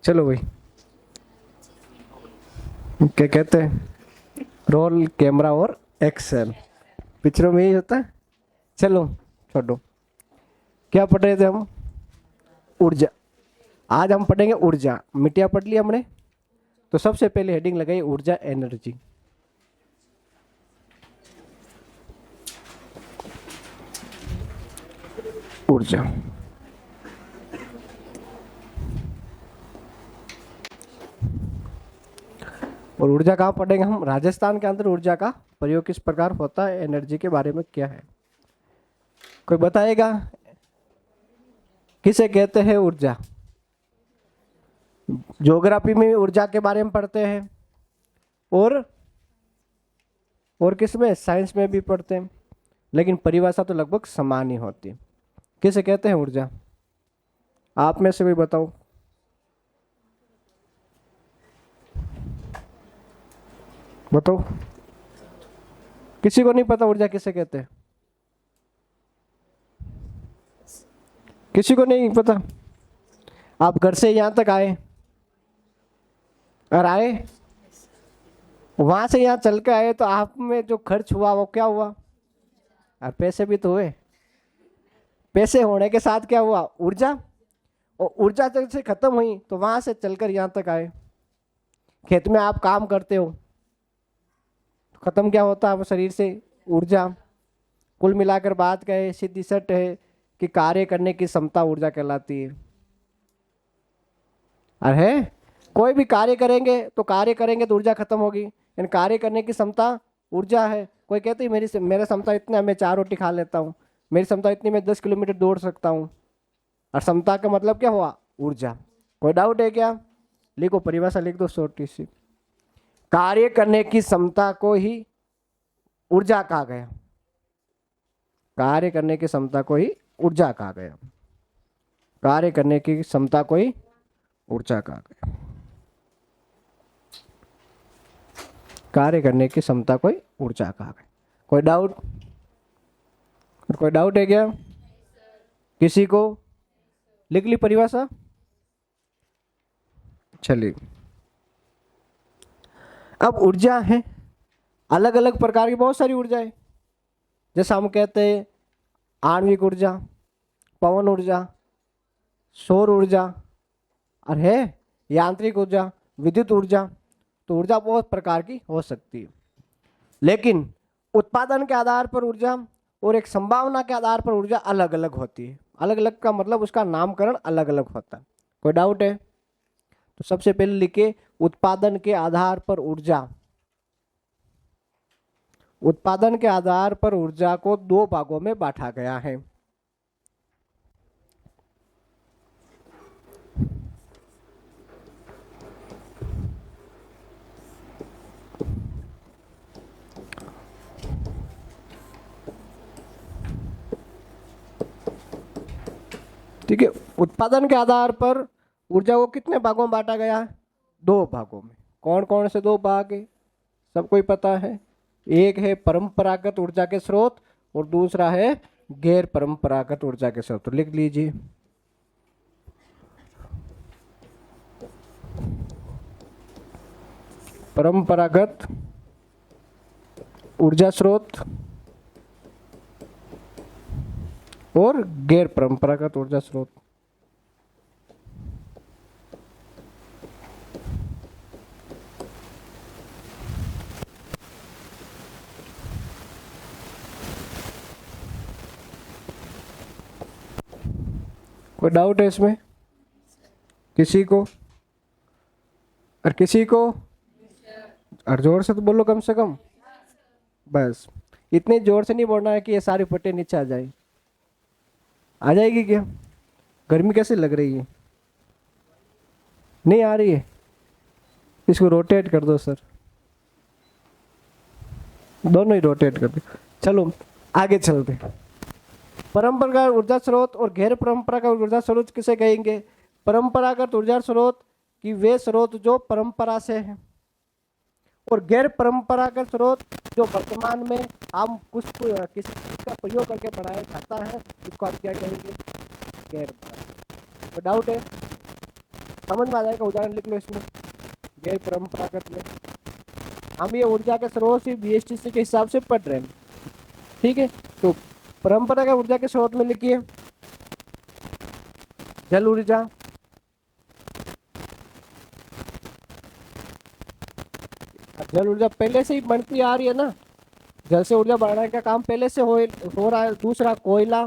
चलो भाई, क्या कहते हैं, रोल कैमरा और एक्शन, पिक्चरों में यही होता है। चलो छोड़ो, क्या पढ़ रहे थे हम? ऊर्जा। आज हम पढ़ेंगे ऊर्जा। मिट्टिया पढ़ ली हमने, तो सबसे पहले हेडिंग लगाई ऊर्जा एनर्जी। ऊर्जा। और ऊर्जा कहाँ पढ़ेंगे हम? राजस्थान के अंदर ऊर्जा का प्रयोग किस प्रकार होता है, एनर्जी के बारे में क्या है, कोई बताएगा? किसे कहते हैं ऊर्जा? ज्योग्राफी में ऊर्जा के बारे में पढ़ते हैं, और किसमें? साइंस में भी पढ़ते हैं, लेकिन परिभाषा तो लगभग समान ही होती है। किसे कहते हैं ऊर्जा? आप में से कोई बताओ। बताओ, किसी को नहीं पता ऊर्जा किसे कहते हैं? किसी को नहीं पता? आप घर से यहां तक आए, और आए वहां से यहां चल के आए, तो आप में जो खर्च हुआ वो क्या हुआ? और पैसे भी तो हुए। पैसे होने के साथ क्या हुआ? ऊर्जा। और ऊर्जा जब से खत्म हुई तो वहां से चलकर यहां तक आए। खेत में आप काम करते हो, खत्म क्या होता है शरीर से? ऊर्जा। कुल मिलाकर बात कहे, सीधी सट है कि कार्य करने की क्षमता ऊर्जा कहलाती है। अरे कोई भी कार्य करेंगे तो ऊर्जा खत्म होगी, यानी कार्य करने की क्षमता ऊर्जा है। कोई कहते हैं मेरी क्षमता इतना है, मैं 4 रोटी खा लेता हूँ, मेरी क्षमता इतनी, मैं 10 किलोमीटर दौड़ सकता हूँ। और क्षमता का मतलब क्या हुआ? ऊर्जा। कोई डाउट है क्या? लिखो, परिभाषा लिख दो छोटी सी। कार्य करने की क्षमता को ही ऊर्जा कहा गया। कार्य करने की क्षमता को ही ऊर्जा कहा गया। कार्य करने की क्षमता को ही ऊर्जा कहा गया। कार्य करने की क्षमता को ही ऊर्जा कहा गया। कोई डाउट? कोई डाउट है क्या किसी को? लिख ली परिभाषा? चलिए, अब ऊर्जा है, अलग अलग प्रकार की बहुत सारी ऊर्जा है। जैसा हम कहते हैं आणविक ऊर्जा, पवन ऊर्जा, सौर ऊर्जा, और है यांत्रिक ऊर्जा, विद्युत ऊर्जा। तो ऊर्जा बहुत प्रकार की हो सकती है, लेकिन उत्पादन के आधार पर ऊर्जा और एक संभावना के आधार पर ऊर्जा अलग अलग होती है। अलग अलग का मतलब उसका नामकरण अलग अलग होता है। कोई डाउट है? तो सबसे पहले लिखे उत्पादन के आधार पर ऊर्जा। उत्पादन के आधार पर ऊर्जा को 2 भागों में बांटा गया है। ठीक है, उत्पादन के आधार पर ऊर्जा को कितने भागों में बांटा गया है? 2 भागों में। कौन कौन से 2 भाग है? सबको ही पता है। एक है परंपरागत ऊर्जा के स्रोत, और दूसरा है गैर परंपरागत ऊर्जा के स्रोत। तो लिख लीजिए, परंपरागत ऊर्जा स्रोत और गैर परंपरागत ऊर्जा स्रोत। कोई डाउट है इसमें किसी को? और किसी को? और जोर से तो बोलो कम से कम। बस इतने जोर से नहीं बोलना है कि ये सारी पट्टे नीचे आ जाए। आ जाएगी क्या? गर्मी कैसे लग रही है? नहीं आ रही है? इसको रोटेट कर दो सर, दोनों ही रोटेट कर दो। चलो आगे चलते। परंपरागत ऊर्जा स्रोत और गैर परंपरागत ऊर्जा स्रोत किसे कहेंगे? परंपरागत ऊर्जा स्रोत कि वे स्रोत जो परंपरा से हैं, और गैर परंपरागत स्रोत जो वर्तमान में हम किसी चीज का प्रयोग करके बढ़ाया जाता है, इसको हम क्या कहेंगे? गैर परंपरागत। तो डाउट है? समझ में आ जाएगा, उदाहरण लिख लो इसमें। गैर परंपरागत में हम ये ऊर्जा के स्रोत से बीएसटीसी के हिसाब से पढ़ रहे हैं, ठीक है। तो परंपरागत ऊर्जा के स्रोत में लिखिए जल ऊर्जा, जल ऊर्जा पहले से ही बनती आ रही है ना, जल से ऊर्जा बढ़ाने का काम पहले से हो रहा है। दूसरा कोयला,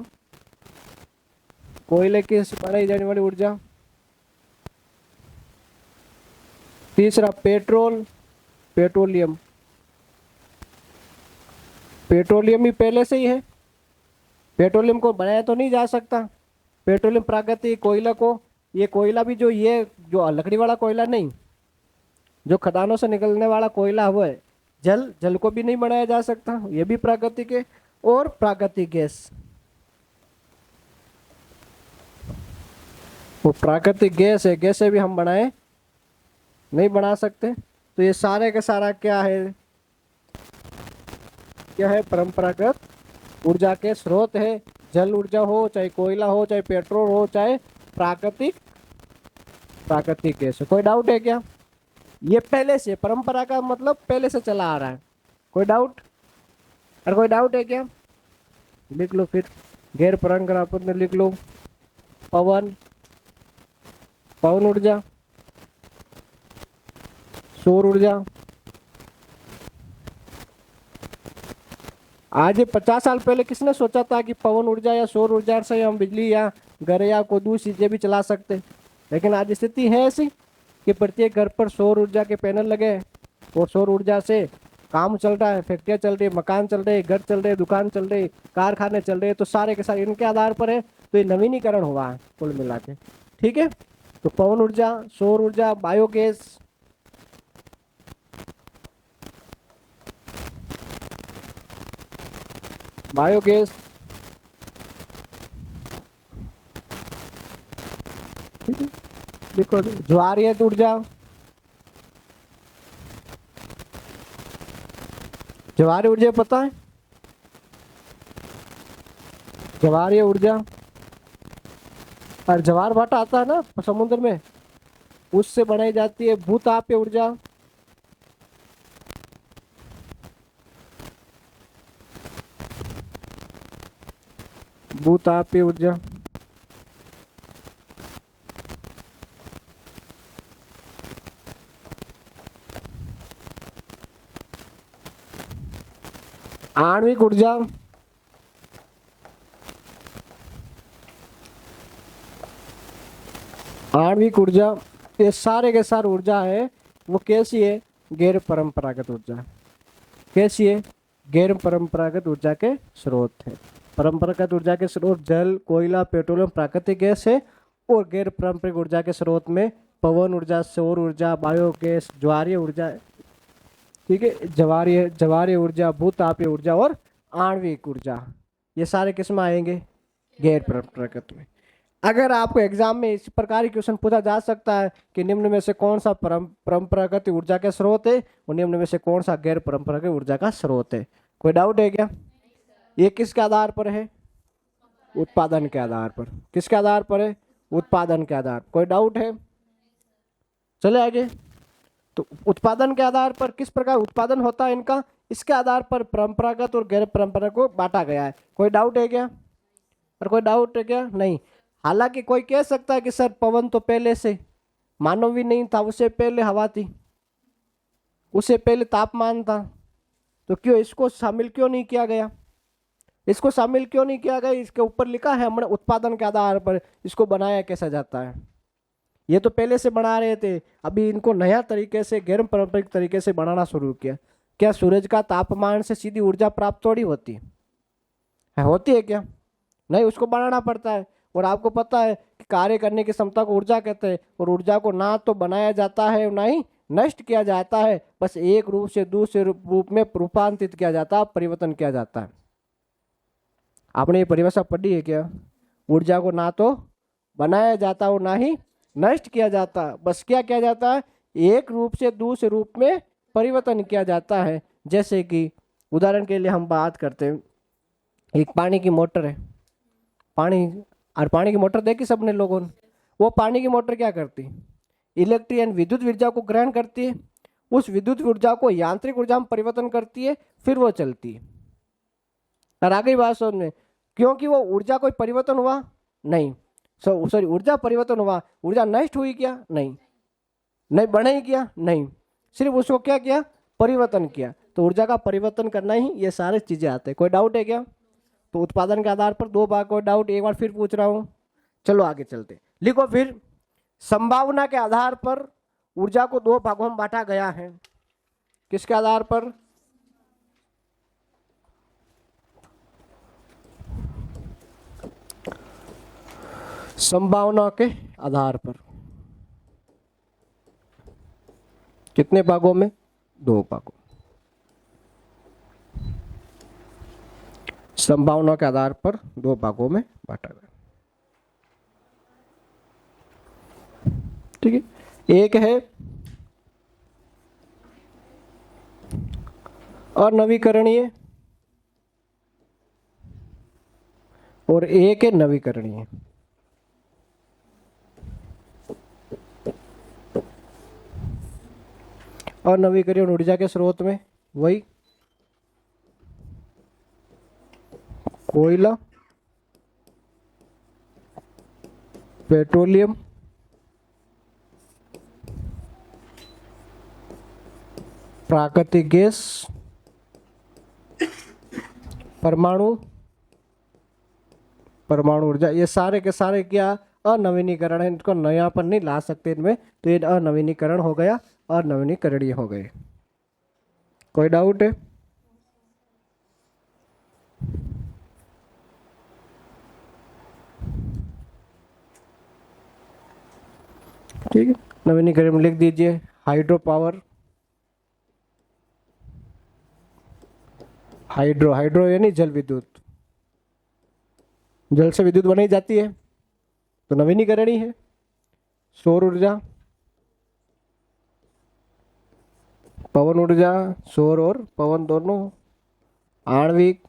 कोयले की बढ़ाई जाने वाली ऊर्जा। तीसरा पेट्रोल, पेट्रोलियम, पेट्रोलियम भी पहले से ही है, पेट्रोलियम को बनाया तो नहीं जा सकता। पेट्रोलियम प्राकृतिक कोयला को, ये कोयला भी ये जो लकड़ी वाला कोयला नहीं, जो खदानों से निकलने वाला कोयला वो है। जल, जल को भी नहीं बनाया जा सकता, ये भी प्राकृतिक है। और प्राकृतिक गैस, वो प्राकृतिक गैस है, गैस से भी हम बनाए नहीं बना सकते। तो ये सारे का सारा क्या है, क्या है, परंपरागत ऊर्जा के स्रोत है। जल ऊर्जा हो, चाहे कोयला हो, चाहे पेट्रोल हो, चाहे प्राकृतिक प्राकृतिक गैस हो। कोई डाउट है क्या? ये पहले से, परंपरा का मतलब पहले से चला आ रहा है। कोई डाउट? और कोई डाउट है क्या? लिख लो फिर, गैर परंपरागत में लिख लो पवन, पवन ऊर्जा, सौर ऊर्जा। आज 50 साल पहले किसने सोचा था कि पवन ऊर्जा या सौर ऊर्जा से हम बिजली या घर या कोई दूसरी चीजें भी चला सकते। लेकिन आज स्थिति है ऐसी कि प्रत्येक घर पर सौर ऊर्जा के पैनल लगे हैं और सौर ऊर्जा से काम चल रहा है, फैक्ट्रियाँ चल रही है, मकान चल रहे, घर चल रहे, दुकान चल रही, कारखाने चल रहे। तो सारे के सारे इनके आधार पर है। तो ये नवीनीकरण हुआ है कुल मिला के, ठीक है। तो पवन ऊर्जा, सौर ऊर्जा, बायोगैस, बायोगैस, ठीक है। देखो ज्वारीय ऊर्जा, ज्वारीय ऊर्जा पता है? ज्वारीय ऊर्जा, और ज्वार भाटा आता है ना समुद्र में, उससे बनाई जाती है। भूतापीय ऊर्जा, भूतापीय ऊर्जा, आणविक ऊर्जा, आणविक ऊर्जा, ये सारे के सारे ऊर्जा है वो कैसी है? गैर परंपरागत ऊर्जा। कैसी है? गैर परंपरागत ऊर्जा के स्रोत है। परंपरागत ऊर्जा के स्रोत जल, कोयला, पेट्रोलियम, प्राकृतिक गैस है। और गैर पारंपरिक ऊर्जा के स्रोत में पवन ऊर्जा, सौर ऊर्जा, बायोगैस, ज्वारीय ऊर्जा, ठीक है, ज्वारीय ऊर्जा, भूतापीय ऊर्जा और आणविक ऊर्जा। ये सारे किस में आएंगे? गैर परंपरागत में। अगर आपको एग्जाम में इस प्रकार की क्वेश्चन पूछा जा सकता है कि निम्न में से कौन सा परंपरागत ऊर्जा का स्रोत है और निम्न में से कौन सा गैर परंपरागत ऊर्जा का स्रोत है। कोई डाउट है क्या? ये किसके आधार पर है? उत्पादन के आधार पर। किसके आधार पर है? उत्पादन के आधार। कोई डाउट है? चले आगे। तो उत्पादन के आधार पर किस प्रकार उत्पादन होता है इनका, इसके आधार पर परंपरागत और गैर परंपरागत को बांटा गया है। कोई डाउट है क्या? और कोई डाउट है क्या? नहीं। हालांकि कोई कह सकता है कि सर पवन तो पहले से मानव भी नहीं था, उससे पहले हवा थी, उससे पहले तापमान था, तो क्यों इसको शामिल क्यों नहीं किया गया? इसको शामिल क्यों नहीं किया गया? इसके ऊपर लिखा है हमने उत्पादन के आधार पर इसको बनाया कैसा जाता है। ये तो पहले से बना रहे थे, अभी इनको नया तरीके से गैर पारंपरिक तरीके से बनाना शुरू किया। क्या सूरज का तापमान से सीधी ऊर्जा प्राप्त थोड़ी होती है? होती है क्या? नहीं, उसको बनाना पड़ता है। और आपको पता है कि कार्य करने की क्षमता को ऊर्जा कहते हैं। और ऊर्जा को ना तो बनाया जाता है ना ही नष्ट किया जाता है, बस एक रूप से दूसरे रूप में रूपांतरित किया जाता है, परिवर्तन किया जाता है। आपने ये परिभाषा पढ़ी है क्या? ऊर्जा को ना तो बनाया जाता और ना ही नष्ट किया जाता, बस क्या किया जाता है? एक रूप से दूसरे रूप में परिवर्तन किया जाता है। जैसे कि उदाहरण के लिए हम बात करते हैं, एक पानी की मोटर है, पानी की मोटर देखी सबने लोगों ने। वो पानी की मोटर क्या करती? इलेक्ट्रिक यानी विद्युत ऊर्जा को ग्रहण करती है, उस विद्युत ऊर्जा को यांत्रिक ऊर्जा में परिवर्तन करती है, फिर वो चलती है। और आगे बात समझ में, क्योंकि वो ऊर्जा कोई परिवर्तन हुआ नहीं, सॉरी ऊर्जा परिवर्तन हुआ, ऊर्जा नष्ट हुई क्या? नहीं, नहीं बढ़े क्या? नहीं, सिर्फ उसको क्या किया? परिवर्तन किया। तो ऊर्जा का परिवर्तन करना ही ये सारी चीजें आते हैं। कोई डाउट है क्या? तो उत्पादन के आधार पर दो भाग, कोई डाउट? एक बार फिर पूछ रहा हूं, चलो आगे चलते। लिखो फिर, संभावना के आधार पर ऊर्जा को दो भागों में बांटा गया है। किसके आधार पर? संभावना के आधार पर। कितने भागों में? दो भागों। संभावना के आधार पर दो भागों में बांटा गया। ठीक है, एक है अनवीकरणीय और एक है नवीकरणीय। अनवीकरणीय ऊर्जा के स्रोत में वही कोयला, पेट्रोलियम, प्राकृतिक गैस, परमाणु ऊर्जा, ये सारे के सारे क्या? अनवीनीकरण है। इनको नया पर नहीं ला सकते इनमें, तो ये अनवीनीकरण हो गया, अनवीनीकरणीय हो गए। कोई डाउट है? ठीक है, नवीनीकरण में लिख दीजिए हाइड्रो पावर। हाइड्रो यानी जल विद्युत, जल से विद्युत बनाई जाती है तो नवीनीकरण ही है। सौर ऊर्जा, पवन ऊर्जा, सौर और पवन दोनों, आणविक,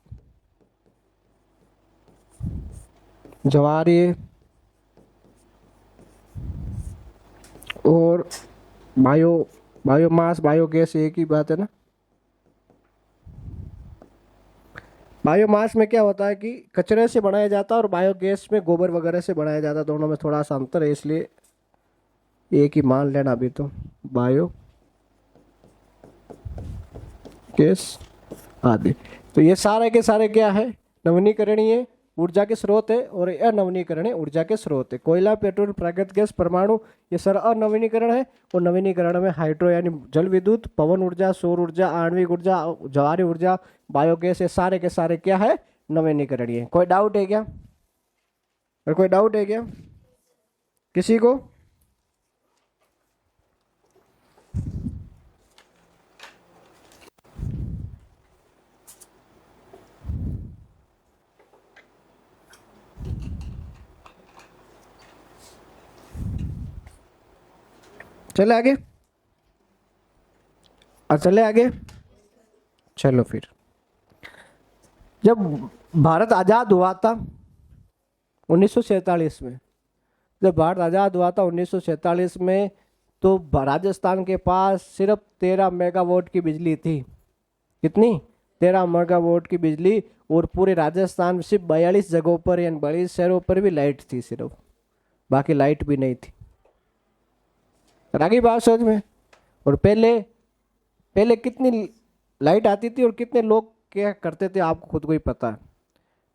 ज्वारीय और बायोमास, बायोगैस एक ही बात है ना। बायोमास में क्या होता है कि कचरे से बनाया जाता है और बायोगैस में गोबर वगैरह से बनाया जाता है, दोनों में थोड़ा सा अंतर है, इसलिए एक ही मान लेना अभी तो। बायो गैस आदि, तो ये सारे के सारे क्या है? नवीनीकरणीय ऊर्जा के स्रोत है और अनवीनीकरणीय ऊर्जा के स्रोत है। कोयला, पेट्रोल, प्राकृतिक गैस, परमाणु, ये सारा अनवीनीकरण है। और नवीनीकरण में हाइड्रो यानी जल विद्युत, पवन ऊर्जा, सौर ऊर्जा, आणविक ऊर्जा, ज्वारीय ऊर्जा, बायोगैस, ये सारे के सारे क्या है? नवीनीकरणीय। कोई डाउट है क्या? और कोई डाउट है क्या किसी को? चले आगे, और चले आगे। चलो फिर, जब भारत आजाद हुआ था 1947 में, जब भारत आजाद हुआ था 1947 में, तो राजस्थान के पास सिर्फ 13 मेगावाट की बिजली थी। कितनी? 13 मेगावाट की बिजली, और पूरे राजस्थान में सिर्फ 42 जगहों पर यानी 42 शहरों पर भी लाइट थी सिर्फ, बाकी लाइट भी नहीं थी। आगे बात समझ में। और पहले कितनी लाइट आती थी और कितने लोग क्या करते थे आपको खुद को ही पता है।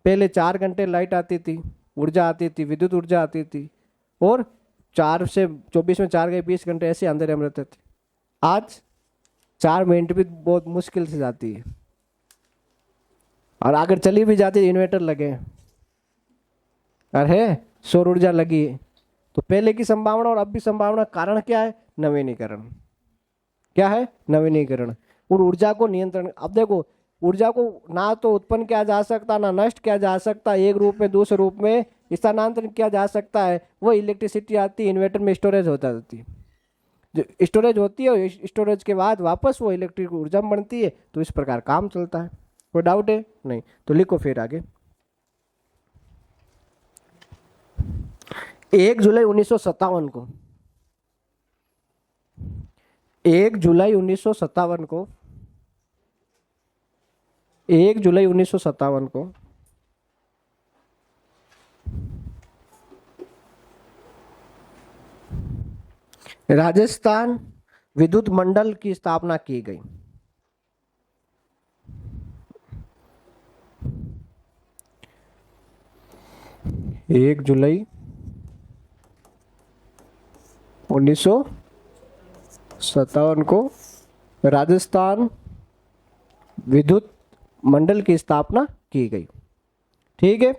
पहले 4 घंटे लाइट आती थी, ऊर्जा आती थी, विद्युत ऊर्जा आती थी, और 4 से 24 में 4 गए 20 घंटे ऐसे अंधेरे में रहते थे। आज 4 मिनट भी बहुत मुश्किल से जाती है, और अगर चली भी जाती है इन्वर्टर लगे और है सौर ऊर्जा लगी है। तो पहले की संभावना और अब भी संभावना, कारण क्या है? नवीनीकरण। क्या है? नवीनीकरण। और ऊर्जा को नियंत्रण, अब देखो ऊर्जा को ना तो उत्पन्न किया जा सकता, ना नष्ट किया जा सकता, एक रूप में दूसरे रूप में स्थानांतरण किया जा सकता है। वो इलेक्ट्रिसिटी आती है, इन्वर्टर में स्टोरेज होता रहती है, जो स्टोरेज होती है, और स्टोरेज के बाद वापस वो इलेक्ट्रिक ऊर्जा बनती है। तो इस प्रकार काम चलता है। कोई डाउट है? नहीं, तो लिखो फिर आगे। 1 जुलाई 1957 को 1 जुलाई 1957 को 1 जुलाई 1957 को राजस्थान विद्युत मंडल की स्थापना की गई। 1 जुलाई 1957 को राजस्थान विद्युत मंडल की स्थापना की गई। ठीक है,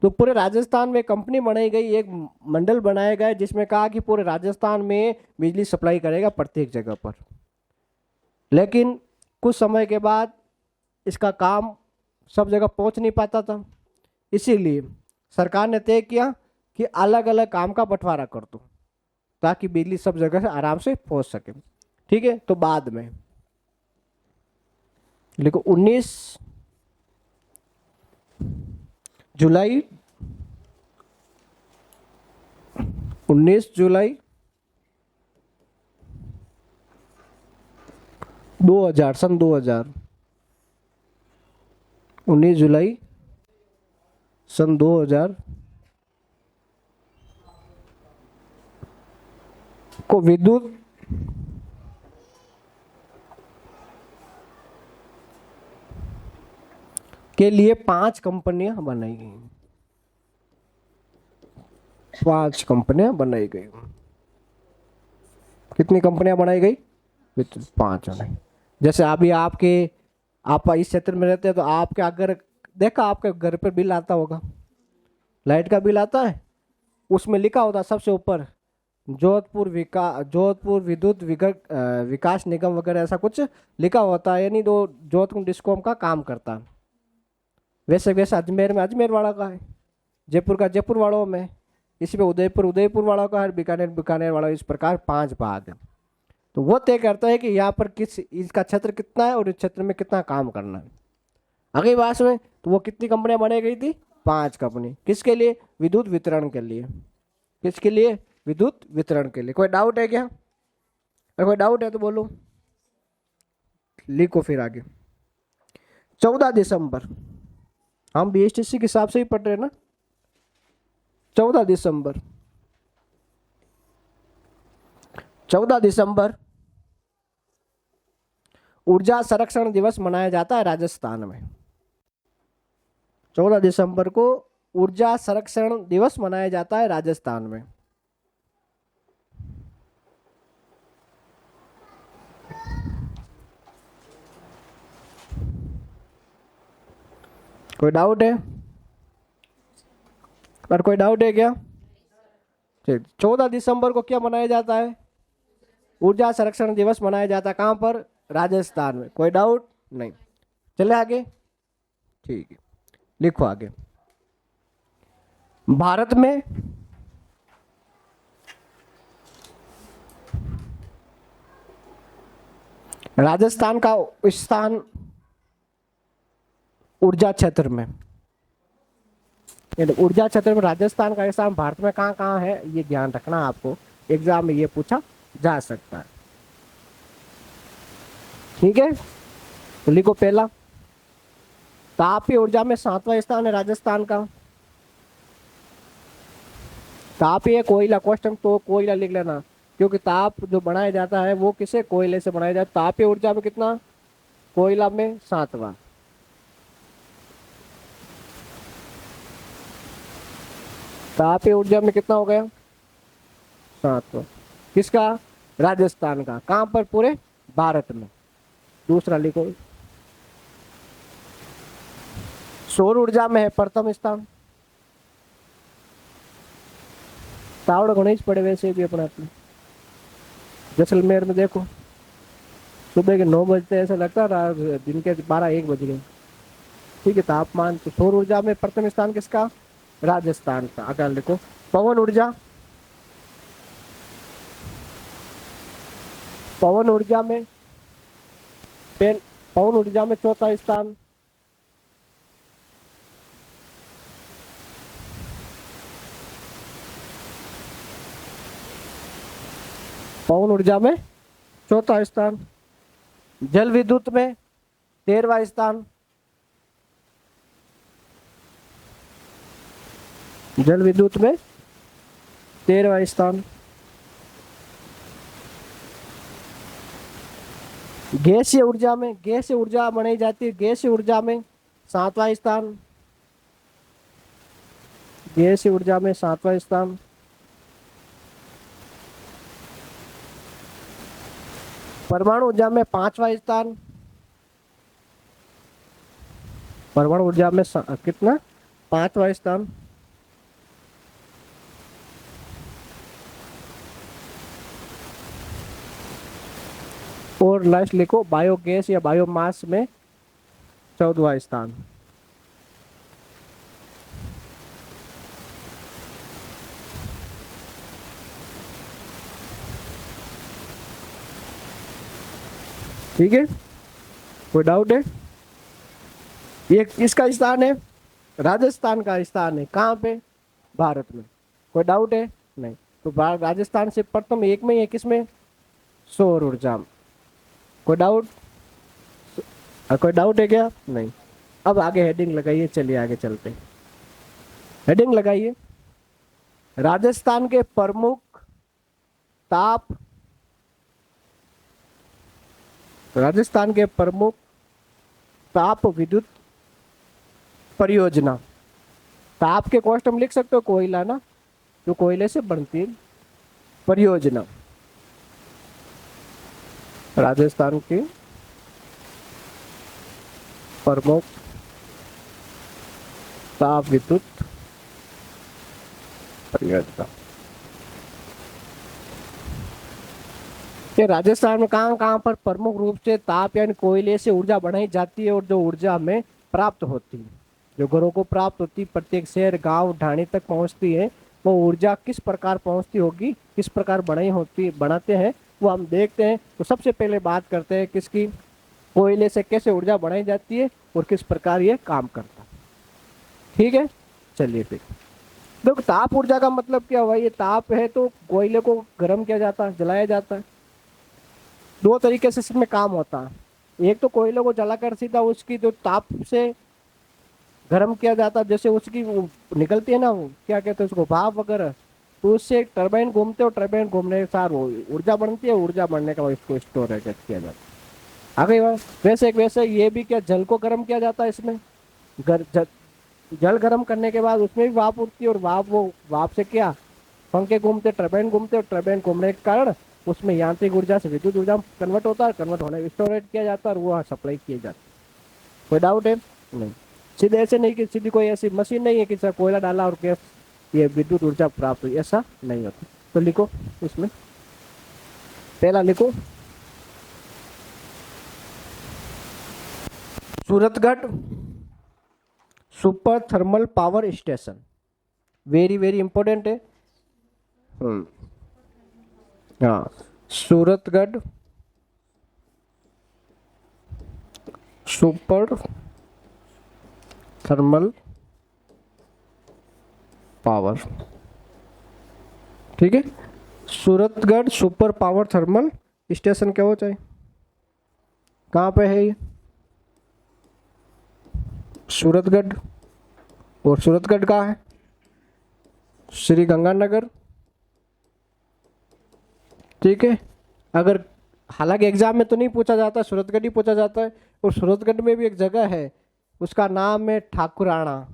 तो पूरे राजस्थान में कंपनी बनाई गई, एक मंडल बनाया गया जिसमें कहा कि पूरे राजस्थान में बिजली सप्लाई करेगा प्रत्येक जगह पर। लेकिन कुछ समय के बाद इसका काम सब जगह पहुंच नहीं पाता था, इसीलिए सरकार ने तय किया कि अलग अलग काम का बंटवारा कर दो ताकि बिजली सब जगह से आराम से पहुंच सके। ठीक है, तो बाद में लिखो 19 जुलाई 2000 सन 2000 19 जुलाई सन 2000 को विद्युत के लिए 5 कंपनियां बनाई गई। 5 कंपनियां बनाई गई। कितनी कंपनियां बनाई गई? 5 बनाई। जैसे अभी आप इस क्षेत्र में रहते हैं तो आपके अगर देखा आपके घर पर बिल आता होगा, लाइट का बिल आता है, उसमें लिखा होता सबसे ऊपर जोधपुर विद्युत विकास निगम वगैरह ऐसा कुछ लिखा होता है, यानी जो जोधपुर डिस्कॉम का काम करता है। वैसे अजमेर में अजमेर वाला का है, जयपुर का जयपुर वालों में, इसी पे उदयपुर वालों का है, बीकानेर वाला, इस प्रकार 5 भाग है। तो वो तय करता है कि यहाँ पर इसका क्षेत्र कितना है और इस क्षेत्र में कितना काम करना है। अगली बात में तो वो कितनी कंपनियां बनाई गई थी? 5 कंपनी। किसके लिए? विद्युत वितरण के लिए। किसके लिए? विद्युत वितरण के लिए। कोई डाउट है क्या? अगर कोई डाउट है तो बोलो, लिखो फिर आगे। 14 दिसंबर, हम BSTC के हिसाब से ही पढ़ रहे हैं ना। 14 दिसंबर ऊर्जा संरक्षण दिवस मनाया जाता है राजस्थान में। 14 दिसंबर को ऊर्जा संरक्षण दिवस मनाया जाता है राजस्थान में। कोई डाउट है? पर कोई डाउट है क्या? ठीक, 14 दिसंबर को क्या मनाया जाता है? ऊर्जा संरक्षण दिवस मनाया जाता है। कहां पर? राजस्थान में। कोई डाउट नहीं? चले आगे। ठीक है, लिखो आगे। भारत में राजस्थान का स्थान ऊर्जा क्षेत्र में, ऊर्जा क्षेत्र में राजस्थान का स्थान भारत में कहाँ कहाँ है, ये ध्यान रखना। आपको एग्जाम में ये पूछा जा सकता है। ठीक है, तो लिखो पहला, तापीय ऊर्जा में 7वां स्थान है राजस्थान का। तापीय कोयला, क्वेश्चन तो कोयला लिख लेना, क्योंकि ताप जो बनाया जाता है वो किसे? कोयले से बनाया जाता है। तापीय ऊर्जा में कितना? कोयला में 7वां। तापीय ऊर्जा में कितना हो गया? 7वां। किसका? राजस्थान का। कहां पर? पूरे भारत में। दूसरा लिखो, सौर ऊर्जा में है प्रथम स्थान। तावड़ गणेश पड़े वैसे भी अपने जैसलमेर में देखो, सुबह के 9 बजते ऐसा लगता है दिन के 12-1 बज गए। ठीक है, तापमान। तो सौर ऊर्जा में प्रथम स्थान किसका? राजस्थान का। अगर लिखो पवन ऊर्जा, पवन ऊर्जा में चौथा स्थान पवन ऊर्जा में चौथा स्थान। जल विद्युत में 13वां स्थान। जल विद्युत में 13वां स्थान। गैसीय ऊर्जा में, गैसीय ऊर्जा बनाई जाती है, गैसीय ऊर्जा में 7वां स्थान। गैसीय ऊर्जा में 7वां स्थान। परमाणु ऊर्जा में 5वां स्थान। परमाणु ऊर्जा में कितना, 5वां स्थान। और लास्ट लिखो बायोगैस या बायोमास में 14वां स्थान। ठीक है, कोई डाउट है? ये किसका स्थान है? राजस्थान का स्थान है। कहाँ पे? भारत में। कोई डाउट है? नहीं। तो राजस्थान से प्रथम एक में है, किसमें? सौर ऊर्जा। कोई डाउट? कोई डाउट है क्या? नहीं। अब आगे हेडिंग लगाइए, चलिए आगे चलते हैं। हेडिंग लगाइए, राजस्थान के प्रमुख ताप, राजस्थान के प्रमुख ताप विद्युत परियोजना। ताप के कॉस्ट हम लिख सकते हो कोयला ना, जो कोयले से बनती है परियोजना। राजस्थान की प्रमुख ताप विद्युत परियोजना। ये राजस्थान में कहाँ कहाँ पर प्रमुख रूप से ताप यानी कोयले से ऊर्जा बनाई जाती है और जो ऊर्जा हमें प्राप्त होती है, जो घरों को प्राप्त होती है, प्रत्येक शहर गांव ढाणी तक पहुंचती है, वो ऊर्जा किस प्रकार पहुंचती होगी, किस प्रकार बनाई होती बनाते हैं, वो हम देखते हैं। तो सबसे पहले बात करते हैं किसकी? कोयले से कैसे ऊर्जा बनाई जाती है और किस प्रकार ये काम करता है। ठीक है, चलिए फिर देखो, ताप ऊर्जा का मतलब क्या हुआ? ये ताप है तो कोयले को गर्म किया जाता है, जलाया जाता है। दो तरीके से इसमें काम होता है। एक तो कोयले को जलाकर सीधा उसकी जो ताप से गर्म किया जाता है, जैसे उसकी वो निकलती है ना, वो क्या कहते हैं उसको, भाप वगैरह, तो उससे एक टरबाइन घूमते और टरबाइन घूमने के साथ वो ऊर्जा बनती है। ऊर्जा बनने का इसको स्टोरेज किया जाता है। आगे वैसे ये भी क्या, जल को गर्म किया जाता है इसमें। जल गर्म करने के बाद उसमें भी भाप उठती है और भाप से क्या, पंखे घूमते, टरबाइन घूमते और टरबाइन घूमने के कारण उसमें यांत्रिक ऊर्जा से विद्युत ऊर्जा कन्वर्ट होता है। कन्वर्ट होने स्टोरेज किया जाता है और वो सप्लाई किया जाता है। कोई डाउट है? नहीं। सीधे ऐसे नहीं कि सीधी कोई ऐसी मशीन नहीं है कि सर कोयला डाला और गैस ये विद्युत ऊर्जा प्राप्त हुई, ऐसा नहीं होता। तो लिखो इसमें, पहला लिखो Suratgarh super thermal power station. Very very important है। हाँ, सूरतगढ़ सुपर थर्मल पावर। ठीक है, Suratgarh super power thermal station क्या हो चाहिए? कहाँ पे है ये? सूरतगढ़। और सूरतगढ़ कहाँ है? श्री गंगानगर। ठीक है, अगर हालांकि एग्जाम में तो नहीं पूछा जाता, सूरतगढ़ ही पूछा जाता है। और सूरतगढ़ में भी एक जगह है, उसका नाम है ठाकुराणा।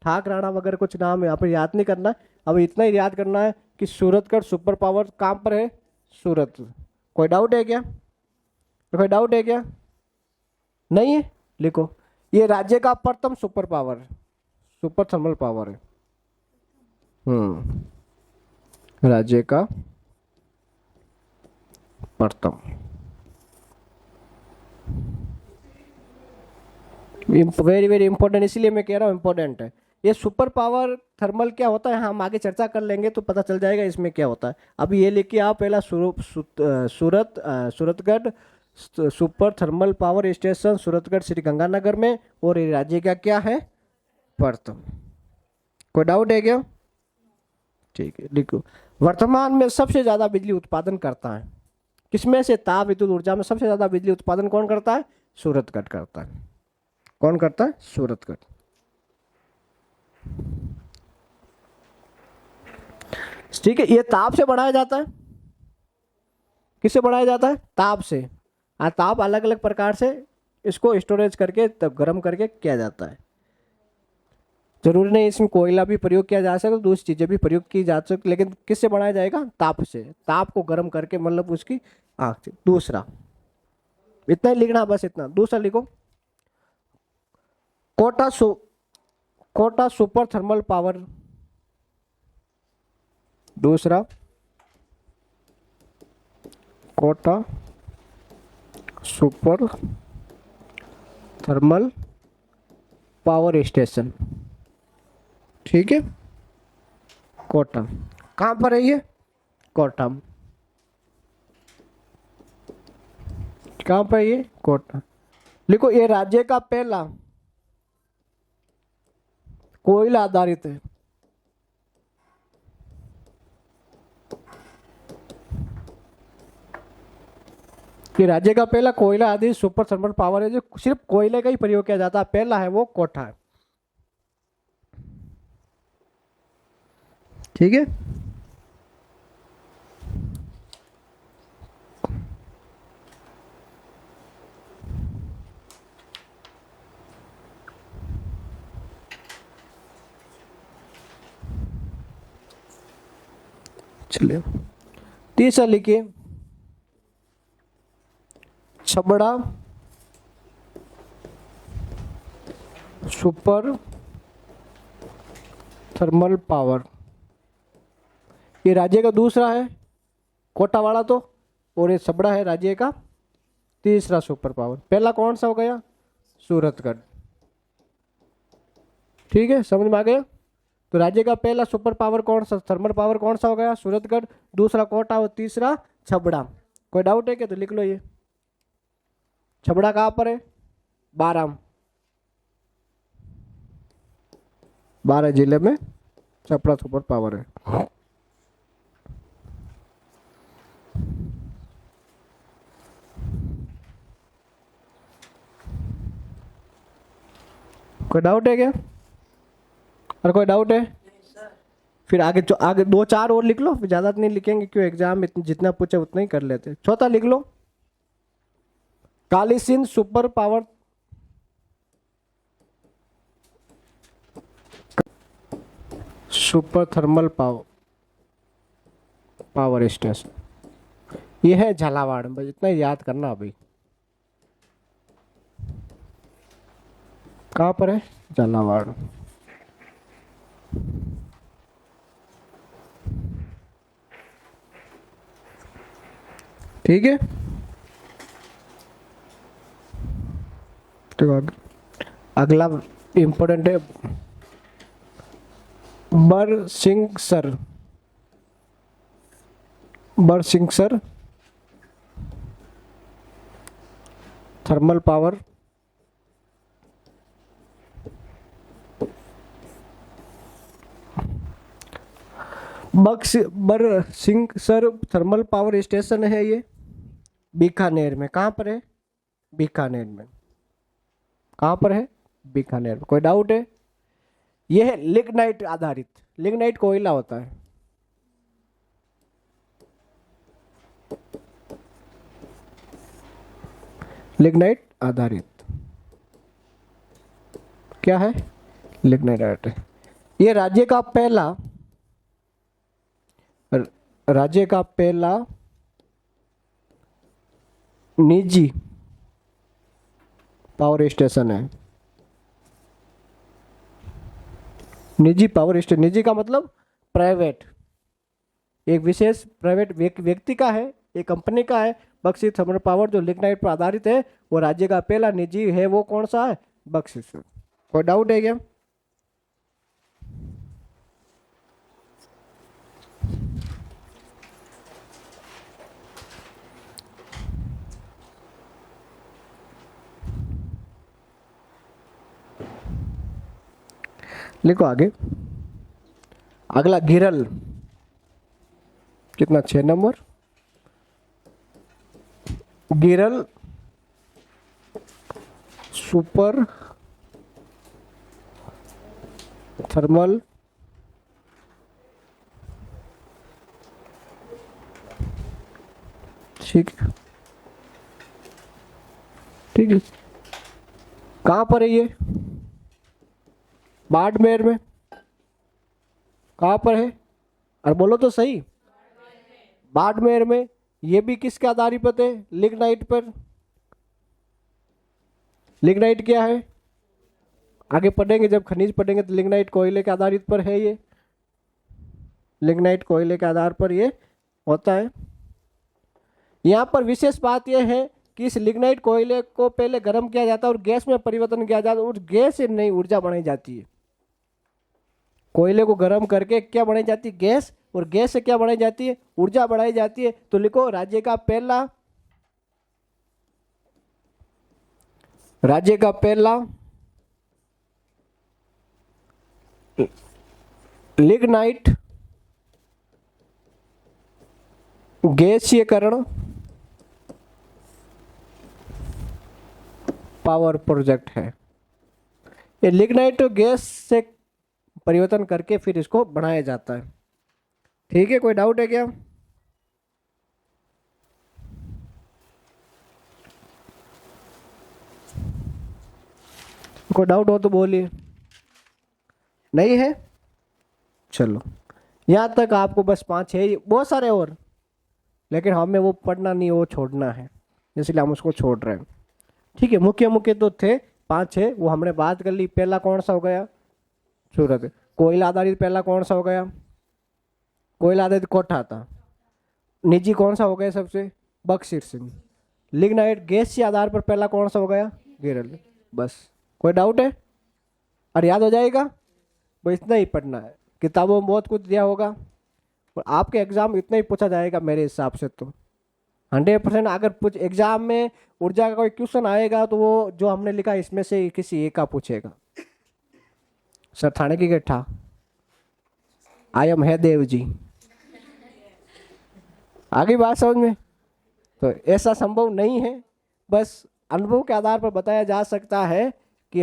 ठाकराणा वगैरह कुछ नाम है, यहाँ पर याद नहीं करना। अब इतना ही याद करना है कि सूरतगढ़ सुपर पावर कहाँ पर है? सूरत। कोई डाउट है क्या? कोई डाउट है क्या? नहीं है? लिखो, ये राज्य का प्रथम super power, super thermal power है। राज्य का प्रथम। वेरी वेरी इंपॉर्टेंट, इसलिए मैं कह रहा हूँ इंपॉर्टेंट है। ये सुपर पावर थर्मल क्या होता है, हम आगे चर्चा कर लेंगे तो पता चल जाएगा इसमें क्या होता है। अभी ये लिखिए आप, पहला Suratgarh super thermal power station Suratgarh Shri Ganganagar में, और ये राज्य का क्या है? प्रथम। कोई डाउट है क्या? ठीक है, लिखो। वर्तमान में सबसे ज्यादा बिजली उत्पादन करता है किसमें से? ताप विद्युत ऊर्जा में सबसे ज्यादा बिजली उत्पादन कौन करता है? सूरतगढ़ करता है। कौन करता है? सूरतगढ़। ठीक है, ये ताप से बनाया जाता है। किससे बनाया जाता है? ताप से। ताप अलग अलग प्रकार से इसको स्टोरेज करके तब गर्म करके किया जाता है। जरूरी नहीं इसमें कोयला भी प्रयोग किया जा सके, दूसरी चीजें भी प्रयोग की जा सकती, लेकिन किससे बनाया जाएगा? ताप से। ताप को गर्म करके, मतलब उसकी आग से। दूसरा, इतना ही लिखना, बस इतना। दूसरा लिखो, Kota Kota super thermal power. दूसरा, Kota super thermal power station. ठीक है, कोटा। कहाँ पर है ये? कोटा। कहाँ पर है ये? कोटा। लिखो, ये राज्य का पहला कोयला आधारित है। ये राज्य का पहला कोयला आधारित सुपर थर्मल पावर है, जो सिर्फ कोयले का ही प्रयोग किया जाता है। पहला है वो कोटा है। ठीक है, चलिए तीसरा लिखिए, छबड़ा सुपर थर्मल पावर। ये राज्य का दूसरा है, कोटावाड़ा तो, और ये छबड़ा है राज्य का तीसरा सुपर पावर। पहला कौन सा हो गया? सूरतगढ़। ठीक है, समझ में आ गया? तो राज्य का पहला सुपर पावर कौन सा, थर्मल पावर कौन सा हो गया? सूरतगढ़। दूसरा कोटा और तीसरा छबड़ा। कोई डाउट है क्या? तो लिख लो ये। छबड़ा कहाँ पर है? बारह जिले में छबड़ा सुपर पावर है। कोई डाउट है क्या? और कोई डाउट है? फिर आगे आगे दो चार और लिख लो, फिर ज्यादा नहीं लिखेंगे, क्यों एग्जाम में जितना पूछे उतना ही कर लेते। चौथा लिख लो, Kali Sindh super power super thermal power station. ये है झालावाड़। बस इतना ही याद करना अभी। कहाँ पर है? झालावाड़। ठीक है, तो अगला इंपॉर्टेंट है, Barsingsar thermal power Barsingsar thermal power station है ये बीकानेर में। कहाँ पर है? बीकानेर में। कहाँ पर है? बीकानेर में। कोई डाउट है? ये है लिग्नाइट आधारित। लिग्नाइट कोयला होता है। लिग्नाइट आधारित क्या है? लिग्नाइट आधारित। ये राज्य का पहला निजी पावर स्टेशन है। निजी पावर स्टेशन, निजी का मतलब प्राइवेट, एक विशेष प्राइवेट व्यक्ति का है, एक कंपनी का है। बख्शी थर्मल पावर जो लिग्नाइट पर आधारित है, वो राज्य का पहला निजी है। वो कौन सा है? बख्शी। कोई डाउट है क्या? लिखो आगे। अगला घिरल, कितना? 6 नंबर। गिरल सुपर थर्मल ठीक है, ठीक है। कहाँ पर है ये? बाड़मेर में। कहाँ पर है? अरे बोलो तो सही। बाड़मेर में। ये भी किसके आधारित पर है? लिग्नाइट पर। लिग्नाइट क्या है? आगे पढ़ेंगे, जब खनिज पढ़ेंगे तो लिग्नाइट कोयले के आधारित पर है ये। लिग्नाइट कोयले के आधार पर ये होता है। यहाँ पर विशेष बात यह है कि इस लिग्नाइट कोयले को पहले गर्म किया जाता है और गैस में परिवर्तन किया जाता है और गैस से नई ऊर्जा बनाई जाती है। कोयले को गर्म करके क्या बनाई जाती है? गैस। और गैस से क्या बनाई जाती है? ऊर्जा बनाई जाती है। तो लिखो राज्य का पहला लिग्नाइट गैसीयकरण पावर प्रोजेक्ट है। ये लिग्नाइट गैस से परिवर्तन करके फिर इसको बनाया जाता है। ठीक है, कोई डाउट है क्या? कोई डाउट हो तो बोलिए। नहीं है? चलो, यहाँ तक आपको बस 5-6, बहुत सारे और, लेकिन हमें वो पढ़ना नहीं, वो छोड़ना है, इसलिए हम उसको छोड़ रहे हैं। ठीक है, मुख्य मुख्य तो थे 5-6, वो हमने बात कर ली। पहला कौन सा हो गया? सूरत। कोयला आधारित पहला कौन सा हो गया? कोयला आधारित कोठा था। निजी कौन सा हो गया सबसे? बक्सर सिंह। लिग्नाइट गैस के आधार पर पहला कौन सा हो गया? गिरल। बस, कोई डाउट है? और याद हो जाएगा? वो इतना ही पढ़ना है, किताबों में बहुत कुछ दिया होगा और आपके एग्जाम इतना ही पूछा जाएगा मेरे हिसाब से। तो 100% अगर कुछ एग्जाम में ऊर्जा का कोई क्वेश्चन आएगा तो वो जो हमने लिखा इसमें से किसी एक का पूछेगा। सर थाने की गठा आई एम है देव जी। आगे बात समझ में? तो ऐसा संभव नहीं है, बस अनुभव के आधार पर बताया जा सकता है कि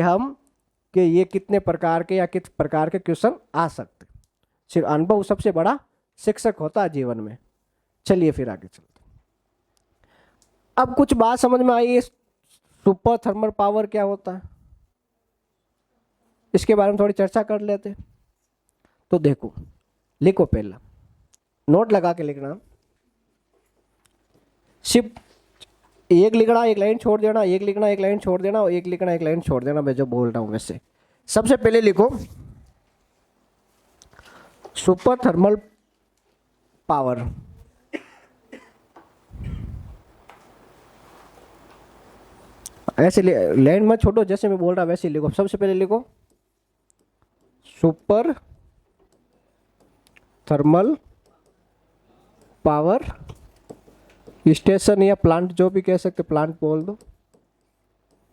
ये कितने प्रकार के या किस प्रकार के क्वेश्चन आ सकते। सिर्फ अनुभव सबसे बड़ा शिक्षक होता है जीवन में। चलिए फिर आगे चलते। अब कुछ बात समझ में आई, सुपर थर्मल पावर क्या होता है, इसके बारे में थोड़ी चर्चा कर लेते। तो देखो, लिखो, पहला नोट लगा के लिखना। सिर्फ एक लिखना, एक लाइन छोड़ देना, एक लिखना, एक लाइन छोड़ देना, और एक लिखना, एक लाइन छोड़ देना, मैं जो बोल रहा हूं वैसे। सबसे पहले लिखो सुपर थर्मल पावर। ऐसे लाइन मत छोड़ो, जैसे मैं बोल रहा वैसे लिखो। सबसे पहले लिखो सुपर थर्मल पावर स्टेशन या प्लांट, जो भी कह सकते, प्लांट बोल दो।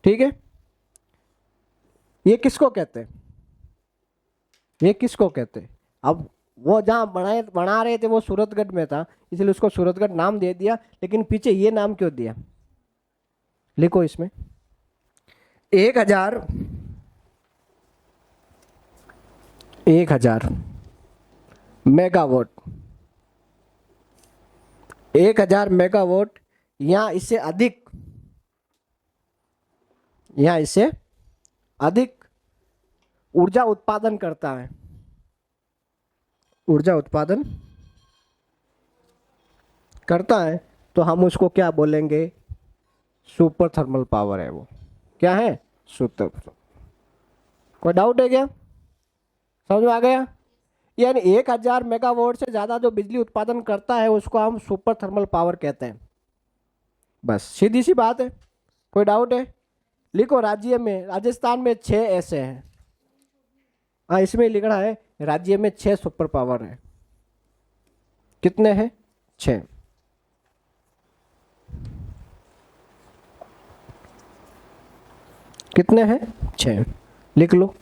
ठीक है, ये किसको कहते हैं? ये किसको कहते हैं? अब वो जहाँ बना रहे थे वो सूरतगढ़ में था, इसलिए उसको सूरतगढ़ नाम दे दिया, लेकिन पीछे ये नाम क्यों दिया? लिखो इसमें 1000 मेगावाट। 1000 मेगावाट या इससे अधिक ऊर्जा उत्पादन करता है। ऊर्जा उत्पादन करता है तो हम उसको क्या बोलेंगे? सुपर थर्मल पावर है वो। क्या है? सुपर। कोई डाउट है क्या? समझ में आ गया? यानी 1000 मेगावाट से ज्यादा जो बिजली उत्पादन करता है उसको हम सुपर थर्मल पावर कहते हैं। बस सीधी सी बात है। कोई डाउट है? लिखो, राजस्थान में 6 ऐसे हैं। हाँ, इसमें लिखना है राज्य में 6 सुपर पावर है। कितने हैं? 6। कितने हैं? 6। लिख लो।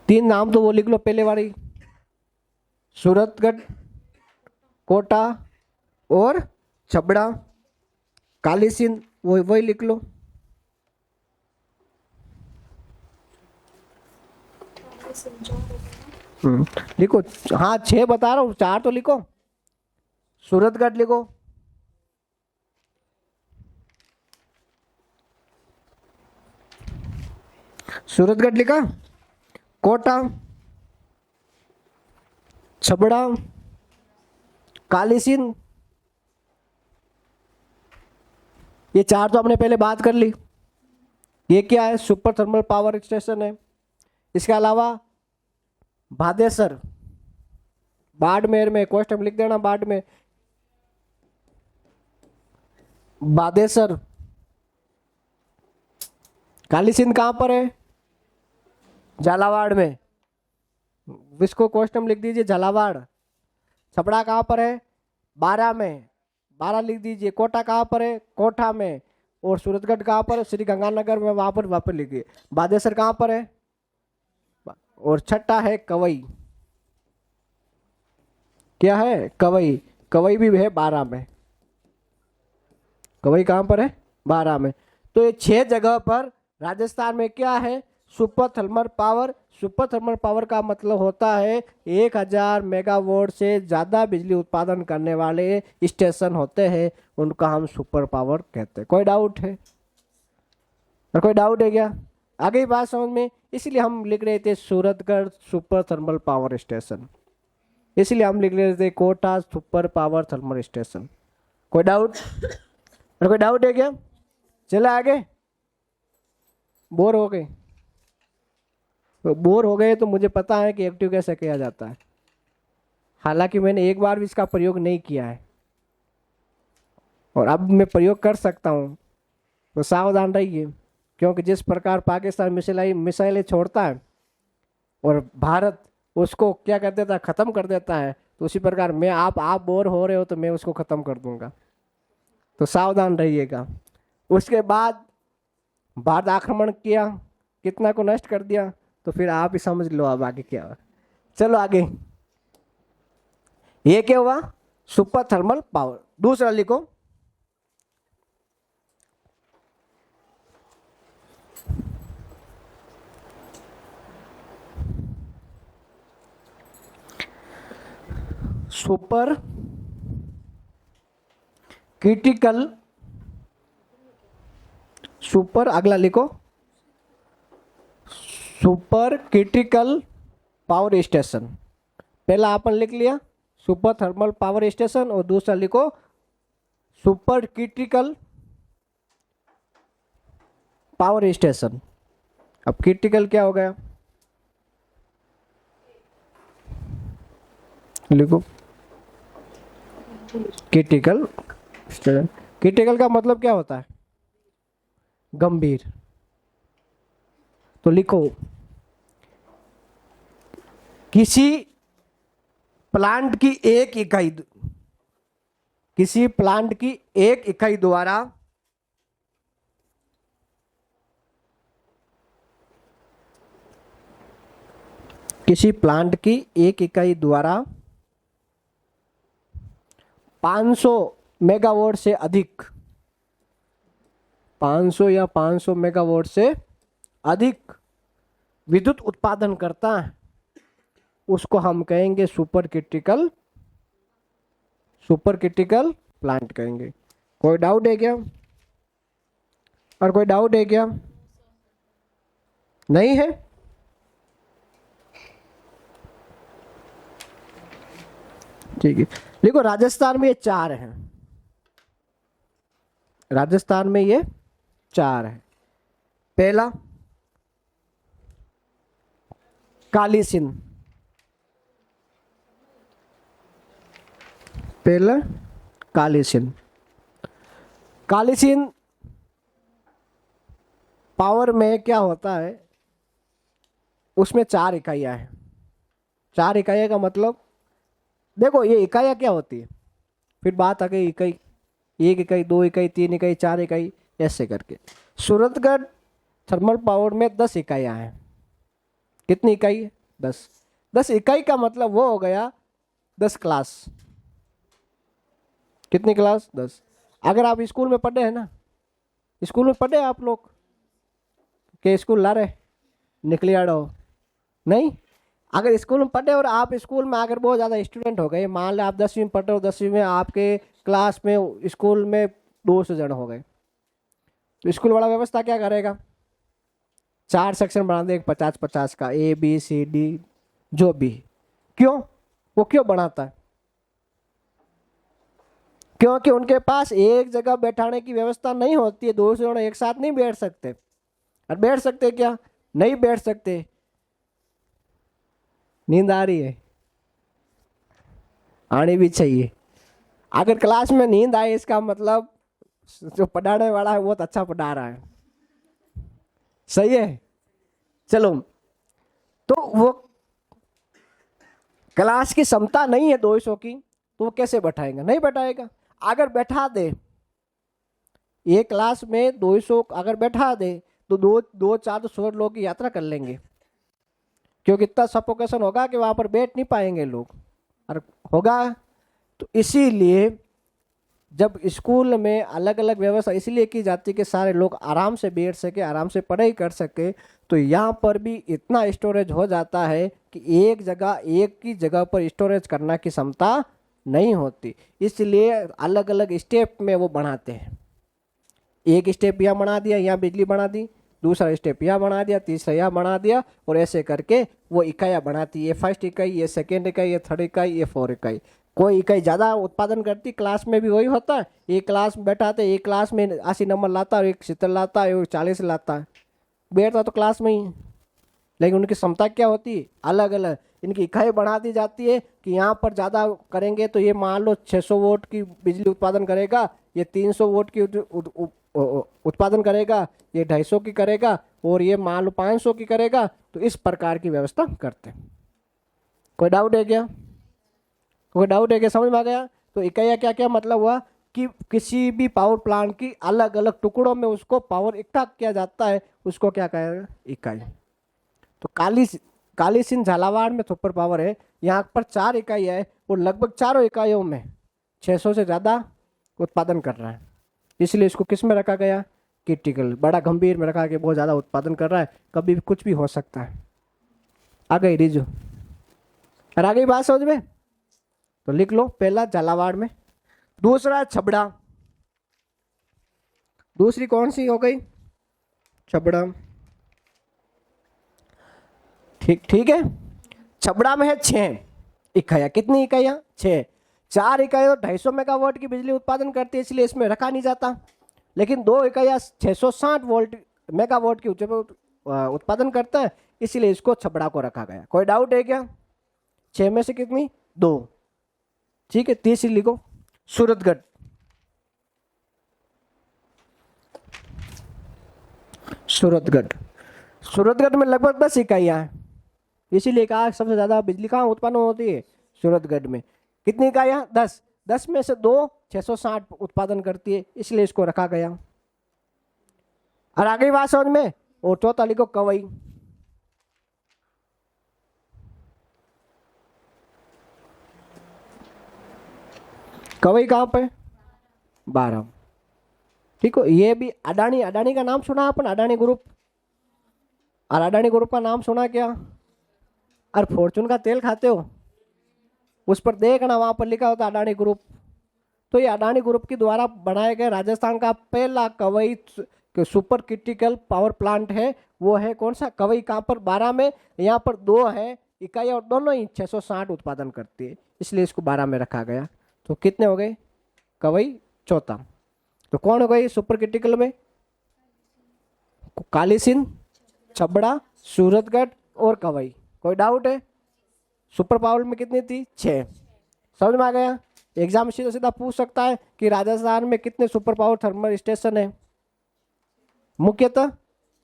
3 नाम तो वो लिख लो, पहले वाली सूरतगढ़, कोटा और छबड़ा। कालीसिंध वही लिख लो। लिखो। हाँ 6 बता रहा हूँ, 4 तो लिखो। सूरतगढ़ लिखो, सूरतगढ़ लिखा। कोटा, छबड़ा, कालीसिंध, ये 4 तो आपने पहले बात कर ली। ये क्या है? सुपर थर्मल पावर स्टेशन है। इसके अलावा भादेसर, बाड़मेर में, क्वेश्चन लिख देना बाड़मेर, बादेसर। कालीसिंध कहां पर है? झालावाड़ में, इसको क्वेश्चन लिख दीजिए झालावाड़। छपड़ा कहां पर है? बारा में, बारा लिख दीजिए। कोटा कहां पर है? कोठा में। और सूरतगढ़ कहां पर है? श्री गंगानगर में, वहां पर वापस लिखिए। बादेसर कहां पर है? और छठा है कवई। क्या है? कवई। कवई भी है बारा में। कवई कहां पर है? बारा में। तो ये 6 जगह पर राजस्थान में क्या है? Super thermal power. Super thermal power का मतलब होता है 1000 मेगावाट से ज्यादा बिजली उत्पादन करने वाले स्टेशन होते हैं, उनका हम सुपर पावर कहते हैं। कोई डाउट है? और कोई डाउट है क्या? आ गई बात समझ में? इसलिए हम लिख रहे थे Suratgarh super thermal power station, इसलिए हम लिख रहे थे Kota super power thermal station. कोई डाउट? और कोई डाउट है क्या? चले आगे। बोर हो गए? तो बोर हो गए तो मुझे पता है कि एक्टिव कैसे किया जाता है, हालांकि मैंने एक बार भी इसका प्रयोग नहीं किया है और अब मैं प्रयोग कर सकता हूं, तो सावधान रहिए। क्योंकि जिस प्रकार पाकिस्तान मिसाइलें छोड़ता है और भारत उसको क्या कर देता है? खत्म कर देता है। तो उसी प्रकार मैं आप बोर हो रहे हो तो मैं उसको खत्म कर दूंगा, तो सावधान रहिएगा। उसके बाद भारत आक्रमण किया, कितना को नष्ट कर दिया, तो फिर आप ही समझ लो अब आगे क्या हुआ। चलो आगे। ये क्या हुआ? Super thermal power. दूसरा लिखो, सुपर क्रिटिकल, सुपर, अगला लिखो, सुपर क्रिटिकल पावर स्टेशन। पहला अपन लिख लिया सुपर थर्मल पावर स्टेशन, और दूसरा लिखो सुपर क्रिटिकल पावर स्टेशन। अब क्रिटिकल क्या हो गया? लिखो क्रिटिकल स्टेशन। क्रिटिकल का मतलब क्या होता है? गंभीर। तो लिखो किसी प्लांट की एक इकाई, किसी प्लांट की एक इकाई द्वारा किसी प्लांट की एक इकाई द्वारा 500 मेगावाट से अधिक, 500 या 500 मेगावाट से अधिक विद्युत उत्पादन करता है, उसको हम कहेंगे सुपर क्रिटिकल प्लांट कहेंगे। कोई डाउट है क्या? और कोई डाउट है क्या? नहीं है? ठीक है, देखो राजस्थान में ये 4 हैं। राजस्थान में ये 4 है। पहला कालीसिंध, पहला कालीसिंध। कालीसिंध पावर में क्या होता है? उसमें 4 इकाइयां हैं। 4 इकाइयां का मतलब, देखो ये इकाइयां क्या होती है, फिर बात आ गई इकाई, 1 इकाई, 2 इकाई, 3 इकाई, 4 इकाई, ऐसे करके। सूरतगढ़ थर्मल पावर में 10 इकाइयां हैं। कितनी इकाई है? 10। 10 इकाई का मतलब वो हो गया 10 क्लास। कितनी क्लास? 10। अगर आप स्कूल में पढ़े हैं ना, स्कूल में पढ़े आप लोग के स्कूल ला रहे निकली आड़ो नहीं, अगर स्कूल में पढ़े और आप स्कूल में अगर बहुत ज़्यादा स्टूडेंट हो गए, मान लो आप 10वीं में पढ़ रहे हो, 10वीं में आपके क्लास में स्कूल में 200 जन हो गए, तो स्कूल वाला व्यवस्था क्या करेगा, 4 सेक्शन बना दे, 50-50 का, ABCD जो भी। क्यों, वो क्यों बनाता है, क्योंकि उनके पास एक जगह बैठाने की व्यवस्था नहीं होती है, 200 जन एक साथ नहीं बैठ सकते। और बैठ सकते क्या, नहीं बैठ सकते। नींद आ रही है, आनी भी चाहिए। अगर क्लास में नींद आए इसका मतलब जो पढ़ाने वाला है बहुत अच्छा पढ़ा रहा है, सही है। चलो, तो वो क्लास की क्षमता नहीं है 200 की, तो वो कैसे बैठाएगा, नहीं बैठाएगा। अगर बैठा दे, एक क्लास में 200 अगर बैठा दे तो 400 लोग की यात्रा कर लेंगे, क्योंकि इतना सफोकेशन होगा कि वहां पर बैठ नहीं पाएंगे लोग, और होगा। तो इसीलिए जब स्कूल में अलग अलग व्यवस्था इसलिए की जाती है कि सारे लोग आराम से बैठ सके, आराम से पढ़ाई कर सके। तो यहाँ पर भी इतना स्टोरेज हो जाता है कि एक ही जगह पर स्टोरेज करना की क्षमता नहीं होती, इसलिए अलग अलग स्टेप में वो बनाते हैं। एक स्टेप यहाँ बना दिया, यहाँ बिजली बना दी, दूसरा स्टेप यहाँ बना दिया, तीसरा यहाँ बना दिया, और ऐसे करके वो इकाइयाँ बनाती है। ये फर्स्ट इकाई, ये सेकेंड इकाई, ये थर्ड इकाई, ये फोर्थ इकाई। कोई इकाई ज़्यादा उत्पादन करती, क्लास में भी वही होता है। एक क्लास में बैठाते, एक क्लास में 80 नंबर लाता है, एक 70 लाता है, एक 40 लाता है, बैठता तो क्लास में ही, लेकिन उनकी क्षमता क्या होती है, अलग अलग। इनकी इकाई बढ़ा दी जाती है कि यहाँ पर ज़्यादा करेंगे तो ये मान लो 600 वोट की बिजली उत्पादन करेगा, ये 300 वोट की उत्पादन करेगा, ये 250 की करेगा, और ये मान लो 500 की करेगा। तो इस प्रकार की व्यवस्था करते हैं। कोई डाउट है क्या, कोई डाउट है क्या, समझ में आ गया। तो इकाइयाँ क्या क्या मतलब हुआ कि किसी भी पावर प्लांट की अलग अलग टुकड़ों में उसको पावर इकट्ठा किया जाता है, उसको क्या कहेगा, इकाई। तो काली सिंध झालावाड़ में सुपर पावर है, यहाँ पर 4 इकाई है, और लगभग चारों इकाइयों में 600 से ज़्यादा उत्पादन कर रहा है। इसलिए इसको किस में रखा गया, क्रिटिकल, बड़ा गंभीर में रखा कि बहुत ज़्यादा उत्पादन कर रहा है, कभी भी कुछ भी हो सकता है। आ गई रीजू, और आ गई बात समझ में, तो लिख लो। पहला झालावाड़ में, दूसरा छबड़ा, दूसरी कौन सी हो गई, छबड़ा, ठीक है। छबड़ा में है 6 इकाइयाँ, कितनी इकाइयाँ, 6। 4 इकाइयाँ 250 मेगावाट की बिजली उत्पादन करती है, इसलिए इसमें रखा नहीं जाता। लेकिन 2 इकाइयाँ 660 वोल्ट मेगावाट की उत्पादन करता है, इसलिए इसको छबड़ा को रखा गया। कोई डाउट है क्या, 6 में से कितनी, 2, ठीक है। तीसरी लिखो, सूरतगढ़, सूरतगढ़ में लगभग 10 इकाइयाँ हैं, इसीलिए कहा सबसे ज्यादा बिजली कहाँ उत्पन्न होती है, सूरतगढ़ में। कितनी इकाइयाँ, 10। 10 में से 2 660 उत्पादन करती है, इसलिए इसको रखा गया। और आगे बात समझ में। और चौथा लिखो, कवई, कवई कहाँ पे, 12, ठीक है। ये भी अडानी का नाम सुना अपन, अडानी ग्रुप, और अडानी ग्रुप का नाम सुना क्या, और फॉर्चून का तेल खाते हो, उस पर देखना वहां पर लिखा होता अडानी ग्रुप। तो ये अडानी ग्रुप के द्वारा बनाया गया राजस्थान का पहला कवई सुपर क्रिटिकल पावर प्लांट है, वो है कौन सा, कवई। कहाँ पर, 12 में। यहाँ पर 2 है इकाइयाँ, और दोनों ही 660 उत्पादन करती है, इसलिए इसको 12 में रखा गया। तो कितने हो गए, कवई चौथा। तो कौन हो गई सुपर क्रिटिकल में, काली सिंध, छबड़ा, सूरतगढ़ और कवई। कोई डाउट है, सुपर पावर में कितनी थी, 6। समझ में आ गया। एग्जाम सीधा सीधा पूछ सकता है कि राजस्थान में कितने सुपर पावर थर्मल स्टेशन है, मुख्यतः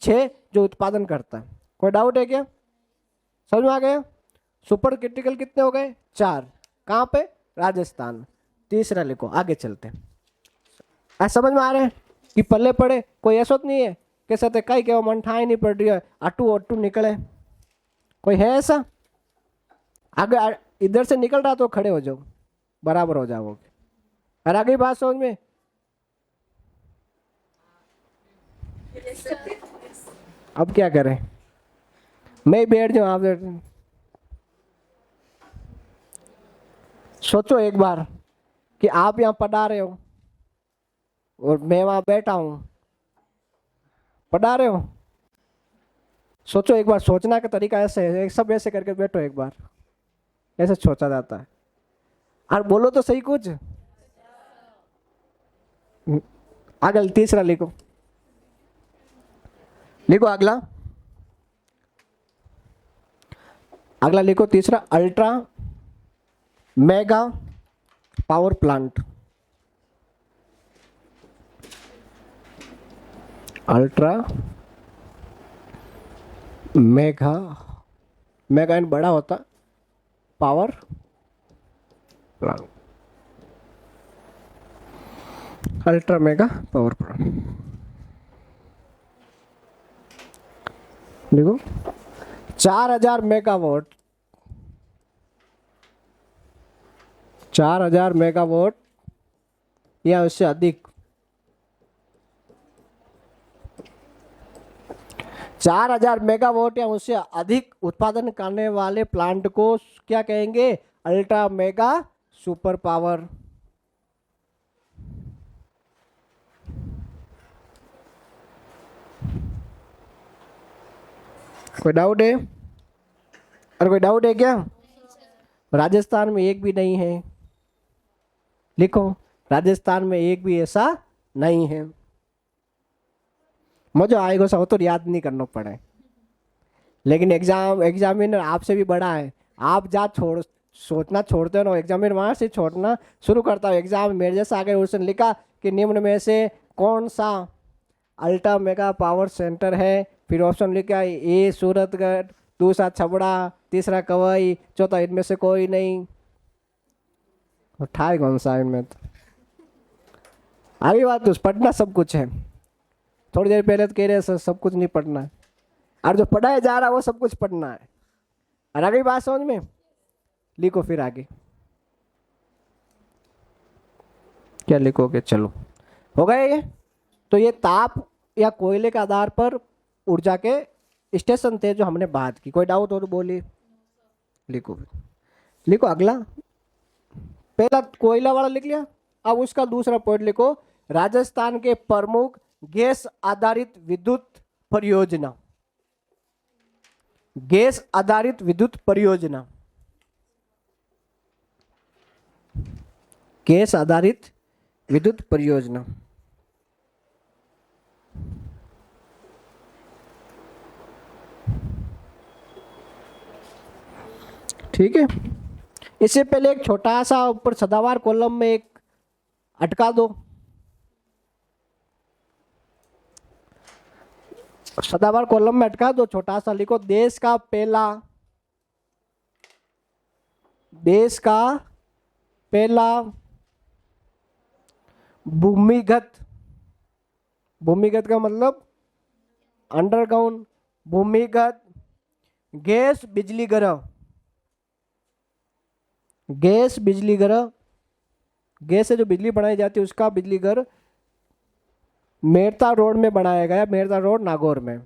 6 जो उत्पादन करता है। कोई डाउट है क्या, समझ में आ गया। सुपर क्रिटिकल कितने हो गए, 4। कहाँ पे, राजस्थान। तीसरा लिखो, आगे चलते हैं। समझ में आ रहे हैं कि पल्ले पड़े, कोई ऐसा तो नहीं है कि सत्य कई के मन ठाई नहीं पड़ रही है, अटू निकले, कोई है ऐसा। अगर इधर से निकल रहा तो खड़े हो जाओ, बराबर हो जाओगे। और आगे बात समझ में, अब क्या करें, मैं ही बैठ जाऊं आप बैठ। सोचो एक बार कि आप यहाँ पढ़ा रहे हो और मैं वहां बैठा हूं, पढ़ा रहे हो। सोचो एक बार, सोचना का तरीका ऐसे है, सब ऐसे करके बैठो एक बार, ऐसे सोचा जाता है। और बोलो तो सही कुछ। अगला तीसरा लिखो, लिखो अगला, अगला लिखो तीसरा, ultra mega power plant. Ultra mega, mega इन बड़ा होता, power plant, ultra mega power plant. देखो 4000 मेगावाट, 4000 मेगावाट या उससे अधिक, 4000 मेगावाट या उससे अधिक उत्पादन करने वाले प्लांट को क्या कहेंगे, अल्ट्रा मेगा सुपर पावर। कोई डाउट है? और कोई डाउट है क्या? राजस्थान में एक भी नहीं है, लिखो राजस्थान में एक भी ऐसा नहीं है। मजा आएगा, सब तो याद नहीं करना पड़े, लेकिन एग्जामिनर आपसे भी बड़ा है। आप जा छोड़ सोचना छोड़ते हो ना, एग्जामिनर वहां से छोड़ना शुरू करता है। एग्जाम मेरे जैसा आगे उसने लिखा कि निम्न में से कौन सा अल्ट्रा मेगा पावर सेंटर है, फिर ऑप्शन लिखा ए सूरतगढ़, दूसरा छबड़ा, तीसरा कवई, चौथा इनमें से कोई नहीं। उठाए कौन सा इनमें? तो आगे बात, तो पढ़ना सब कुछ है। थोड़ी देर पहले तो कह रहे सब कुछ नहीं पढ़ना है, और जो पढ़ाया जा रहा है वो सब कुछ पढ़ना है। और आगे बात समझ में, लिखो फिर आगे क्या लिखोगे। चलो हो गए ये। तो ये ताप या कोयले के आधार पर ऊर्जा के स्टेशन थे जो हमने बात की। कोई डाउट हो तो बोलिए। लिखो, लिखो अगला, पहला कोयला वाला लिख लिया। अब उसका दूसरा पॉइंट लिखो, राजस्थान के प्रमुख गैस आधारित विद्युत परियोजना। गैस आधारित विद्युत परियोजना, गैस आधारित विद्युत परियोजना। ठीक है, इससे पहले एक छोटा सा ऊपर सदाबहार कॉलम में एक अटका दो। सदाबहार कॉलम में अटका दो, छोटा सा लिखो, देश का पहला भूमिगत, भूमिगत का मतलब अंडरग्राउंड, भूमिगत गैस बिजली ग्रह, गैस बिजली ग्रह, गैस से जो बिजली बनाई जाती है उसका बिजली घर मेड़ता रोड में बनाया गया। मेड़ता रोड नागौर में,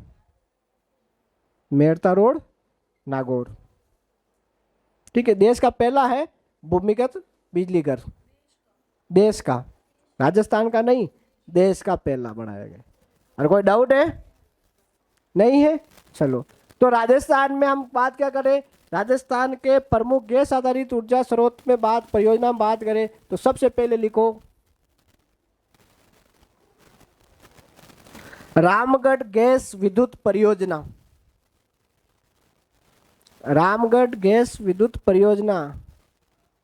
मेड़ता रोड नागौर। ठीक है, देश का पहला है भूमिगत बिजली घर, देश का, राजस्थान का नहीं, देश का पहला बनाया गया। और कोई डाउट है? नहीं है। चलो, तो राजस्थान में हम बात क्या करें, राजस्थान के प्रमुख गैस आधारित ऊर्जा स्रोत में बात, परियोजना में बात करें तो सबसे पहले लिखो रामगढ़ गैस विद्युत परियोजना। रामगढ़ गैस विद्युत परियोजना।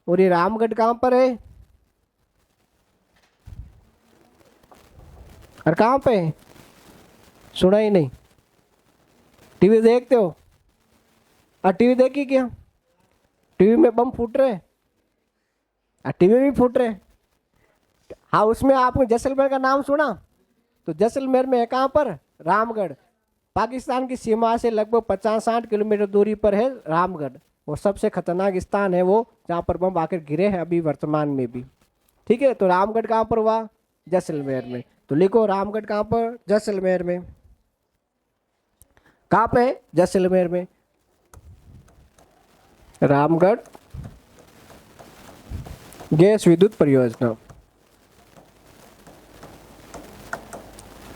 और ये रामगढ़ कहां पर है और कहां पे है? सुना ही नहीं। टीवी देखते हो? और टीवी देखी क्या? टीवी में बम फूट रहे, टीवी भी फूट रहे। हाँ, उसमें आपने जैसलमेर का नाम सुना? तो जैसलमेर में है कहाँ पर? रामगढ़। पाकिस्तान की सीमा से लगभग 50-60 किलोमीटर दूरी पर है रामगढ़। और सबसे खतरनाक स्थान है वो जहाँ पर बम आकर गिरे हैं अभी वर्तमान में भी। ठीक है, तो रामगढ़ कहाँ पर हुआ? जैसलमेर में। तो लिखो रामगढ़ कहाँ पर? जैसलमेर में। कहाँ पे है? जैसलमेर में। रामगढ़ गैस विद्युत परियोजना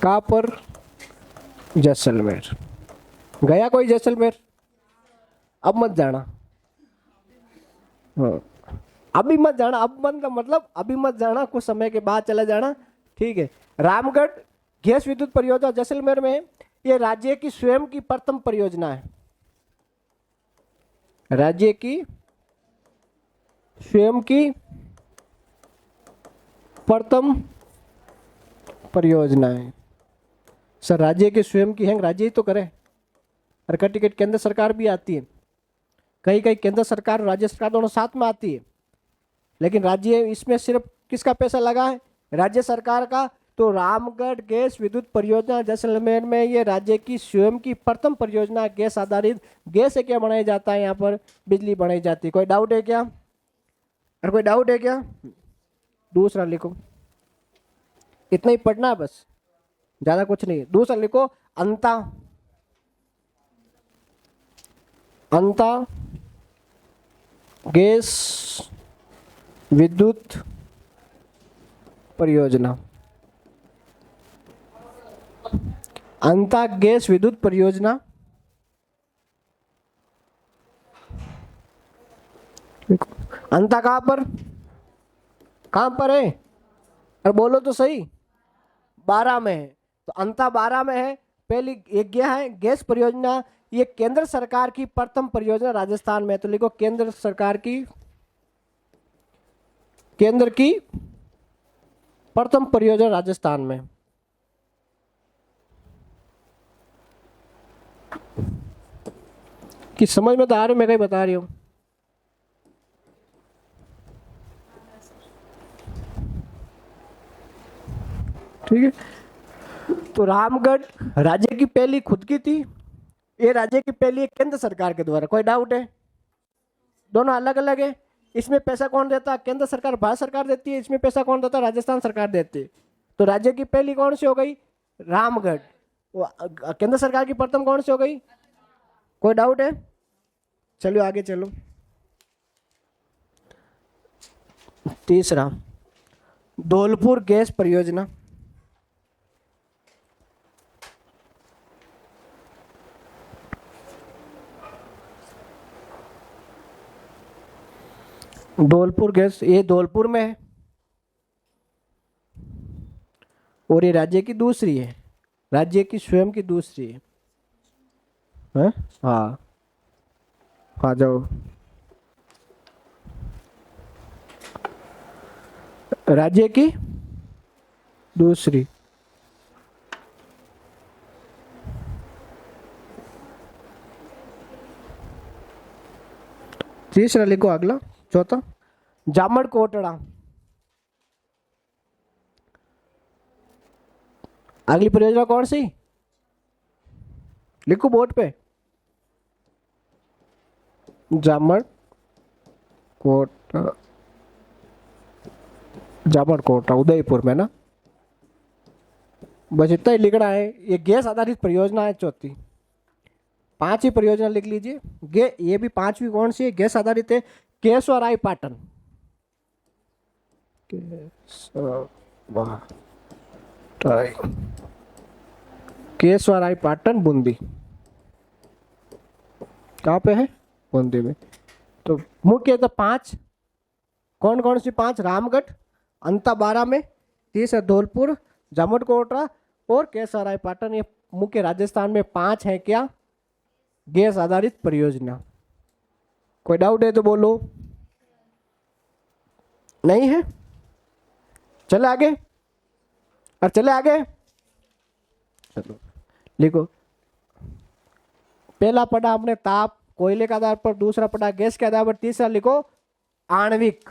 कहाँ पर? जैसलमेर। गया कोई जैसलमेर? अब मत जाना। हाँ, अभी मत जाना। अब मन का मतलब अभी मत जाना, कुछ समय के बाद चला जाना, ठीक है। रामगढ़ गैस विद्युत परियोजना जैसलमेर में है। ये राज्य की स्वयं की प्रथम परियोजना है। राज्य की स्वयं की प्रथम परियोजना है। सर राज्य की स्वयं की है, राज्य ही तो करे। और का टिकट केंद्र सरकार भी आती है, कहीं कहीं केंद्र सरकार और राज्य सरकार दोनों साथ में आती है, लेकिन राज्य इसमें सिर्फ किसका पैसा लगा है? राज्य सरकार का। तो रामगढ़ गैस विद्युत परियोजना जैसलमेर में ये राज्य की स्वयं की प्रथम परियोजना। गैस आधारित, गैस से क्या बनाया जाता है? यहाँ पर बिजली बनाई जाती है। कोई डाउट है क्या? और कोई डाउट है क्या? दूसरा लिखो, इतना ही पढ़ना है बस, ज्यादा कुछ नहीं। दूसरा लिखो, अंता अंता गैस विद्युत परियोजना। अंता गैस विद्युत परियोजना अंता कहां पर? कहां पर है? और बोलो तो सही। 12 में है। तो अंता 12 में है। पहली एक गया है गैस परियोजना, ये केंद्र सरकार की प्रथम परियोजना राजस्थान में। तो लिखो केंद्र सरकार की, केंद्र की प्रथम परियोजना राजस्थान में। कि समझ में तो आ रही, मैं कहीं बता रही हूं। ठीक है। तो रामगढ़ राज्य की पहली खुद की थी, ये राज्य की पहली केंद्र सरकार के द्वारा। कोई डाउट है? दोनों अलग अलग है। इसमें पैसा कौन देता है? केंद्र सरकार, भारत सरकार देती है। इसमें पैसा कौन देता है? राजस्थान सरकार देती है। तो राज्य की पहली कौन सी हो गई? रामगढ़। केंद्र सरकार की प्रथम कौन सी हो गई? कोई डाउट है? चलो आगे चलो। तीसरा, धौलपुर गैस परियोजना। धौलपुर गैस, ये धौलपुर में है और ये राज्य की दूसरी है, राज्य की स्वयं की दूसरी है। हाँ, आ जाओ। राज्य की दूसरी। तीसरा लिखो, अगला चौथा, जामड़ कोटड़ा। अगली परियोजना कौन सी? लिखो बोर्ड पे, जामड़ कोटड़ा। जामड़ कोटड़ा उदयपुर में ना, बस इतना ही लिखना है। ये गैस आधारित परियोजना है चौथी। 5 ही परियोजना लिख लीजिए। ये भी 5वीं कौन सी है? गैस आधारित है। केशवराय पाटन, केशवराय पाटन बूंदी। कहाँ पे है? बूंदी में। तो मुख्य तो 5, कौन कौन सी 5? रामगढ़, अंता 12 में, तीसरा धौलपुर, जामड़ कोटड़ा और केशवराय पाटन। ये मुख्य राजस्थान में 5 है क्या? गैस आधारित परियोजना। कोई डाउट है तो बोलो। नहीं है? चले आगे, और चले आगे। चलो लिखो, पहला पढ़ा हमने ताप कोयले के आधार पर, दूसरा पढ़ा गैस के आधार पर, तीसरा लिखो आणविक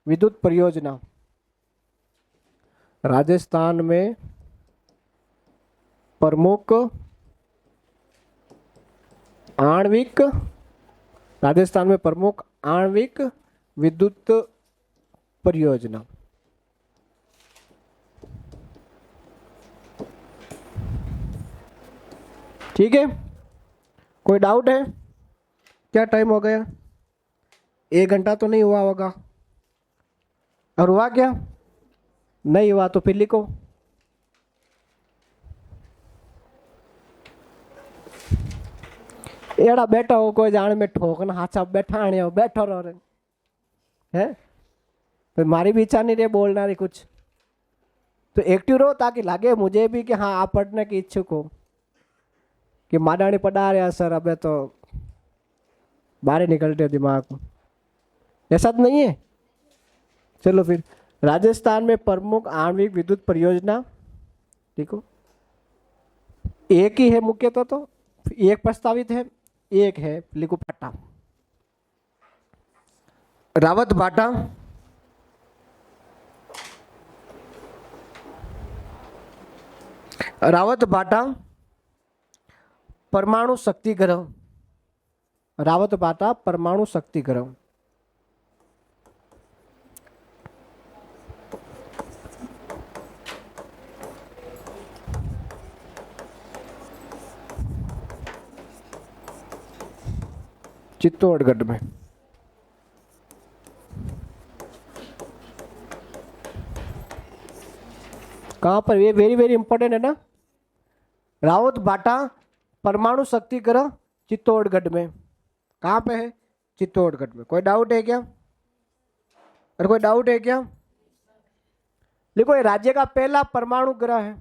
विद्युत परियोजना। राजस्थान में प्रमुख आणविक, राजस्थान में प्रमुख आणविक विद्युत परियोजना। ठीक है। कोई डाउट है? क्या टाइम हो गया? 1 घंटा तो नहीं हुआ होगा। और हुआ क्या? नहीं हुआ तो फिर लिखो। एड़ा बैठा हो कोई जान में ठोकना हाथा बैठा आने हो बैठो रहो रे है। तो मारी भी इच्छा नहीं रही बोलना रही कुछ, तो एक्टिव रहो ताकि लगे मुझे भी कि हाँ आप पढ़ने की इच्छुक हो, कि माडानी पढ़ा रहे सर अबे तो बाहर निकलते दिमाग में, ऐसा तो नहीं है। चलो फिर, राजस्थान में प्रमुख आणविक विद्युत परियोजना, देखो एक ही है मुख्यतः, तो एक प्रस्तावित है, एक है लिखो भाटा, रावत भाटा, रावत भाटा परमाणु शक्ति ग्रह, रावत भाटा परमाणु शक्ति ग्रह। चित्तौड़गढ़ में। कहां पर? ये वेरी वेरी इंपॉर्टेंट है ना। रावत भाटा परमाणु शक्ति ग्रह चित्तौड़गढ़ में। कहां पे है? चित्तौड़गढ़ में। कोई डाउट है क्या? और कोई डाउट है क्या? देखो ये राज्य का पहला परमाणु ग्रह है,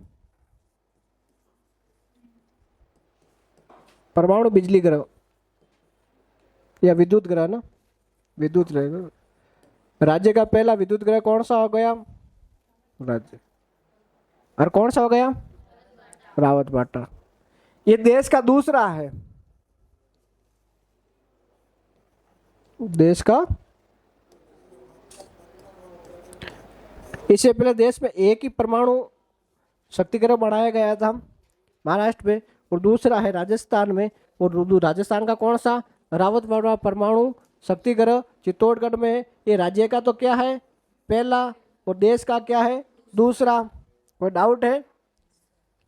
परमाणु बिजली ग्रह या विद्युत ग्रह ना, विद्युत ग्रह। राज्य का पहला विद्युत ग्रह कौन सा हो गया? राज्य। और कौन सा हो गया? रावत भाटा। ये देश का दूसरा है, देश का। इससे पहले देश में एक ही परमाणु शक्ति ग्रह बनाया गया था महाराष्ट्र में, और दूसरा है राजस्थान में। और राजस्थान का कौन सा? रावत भाटा परमाणु शक्ति ग्रह चित्तौड़गढ़ में है। ये राज्य का तो क्या है? पहला, और देश का क्या है? दूसरा। कोई डाउट है?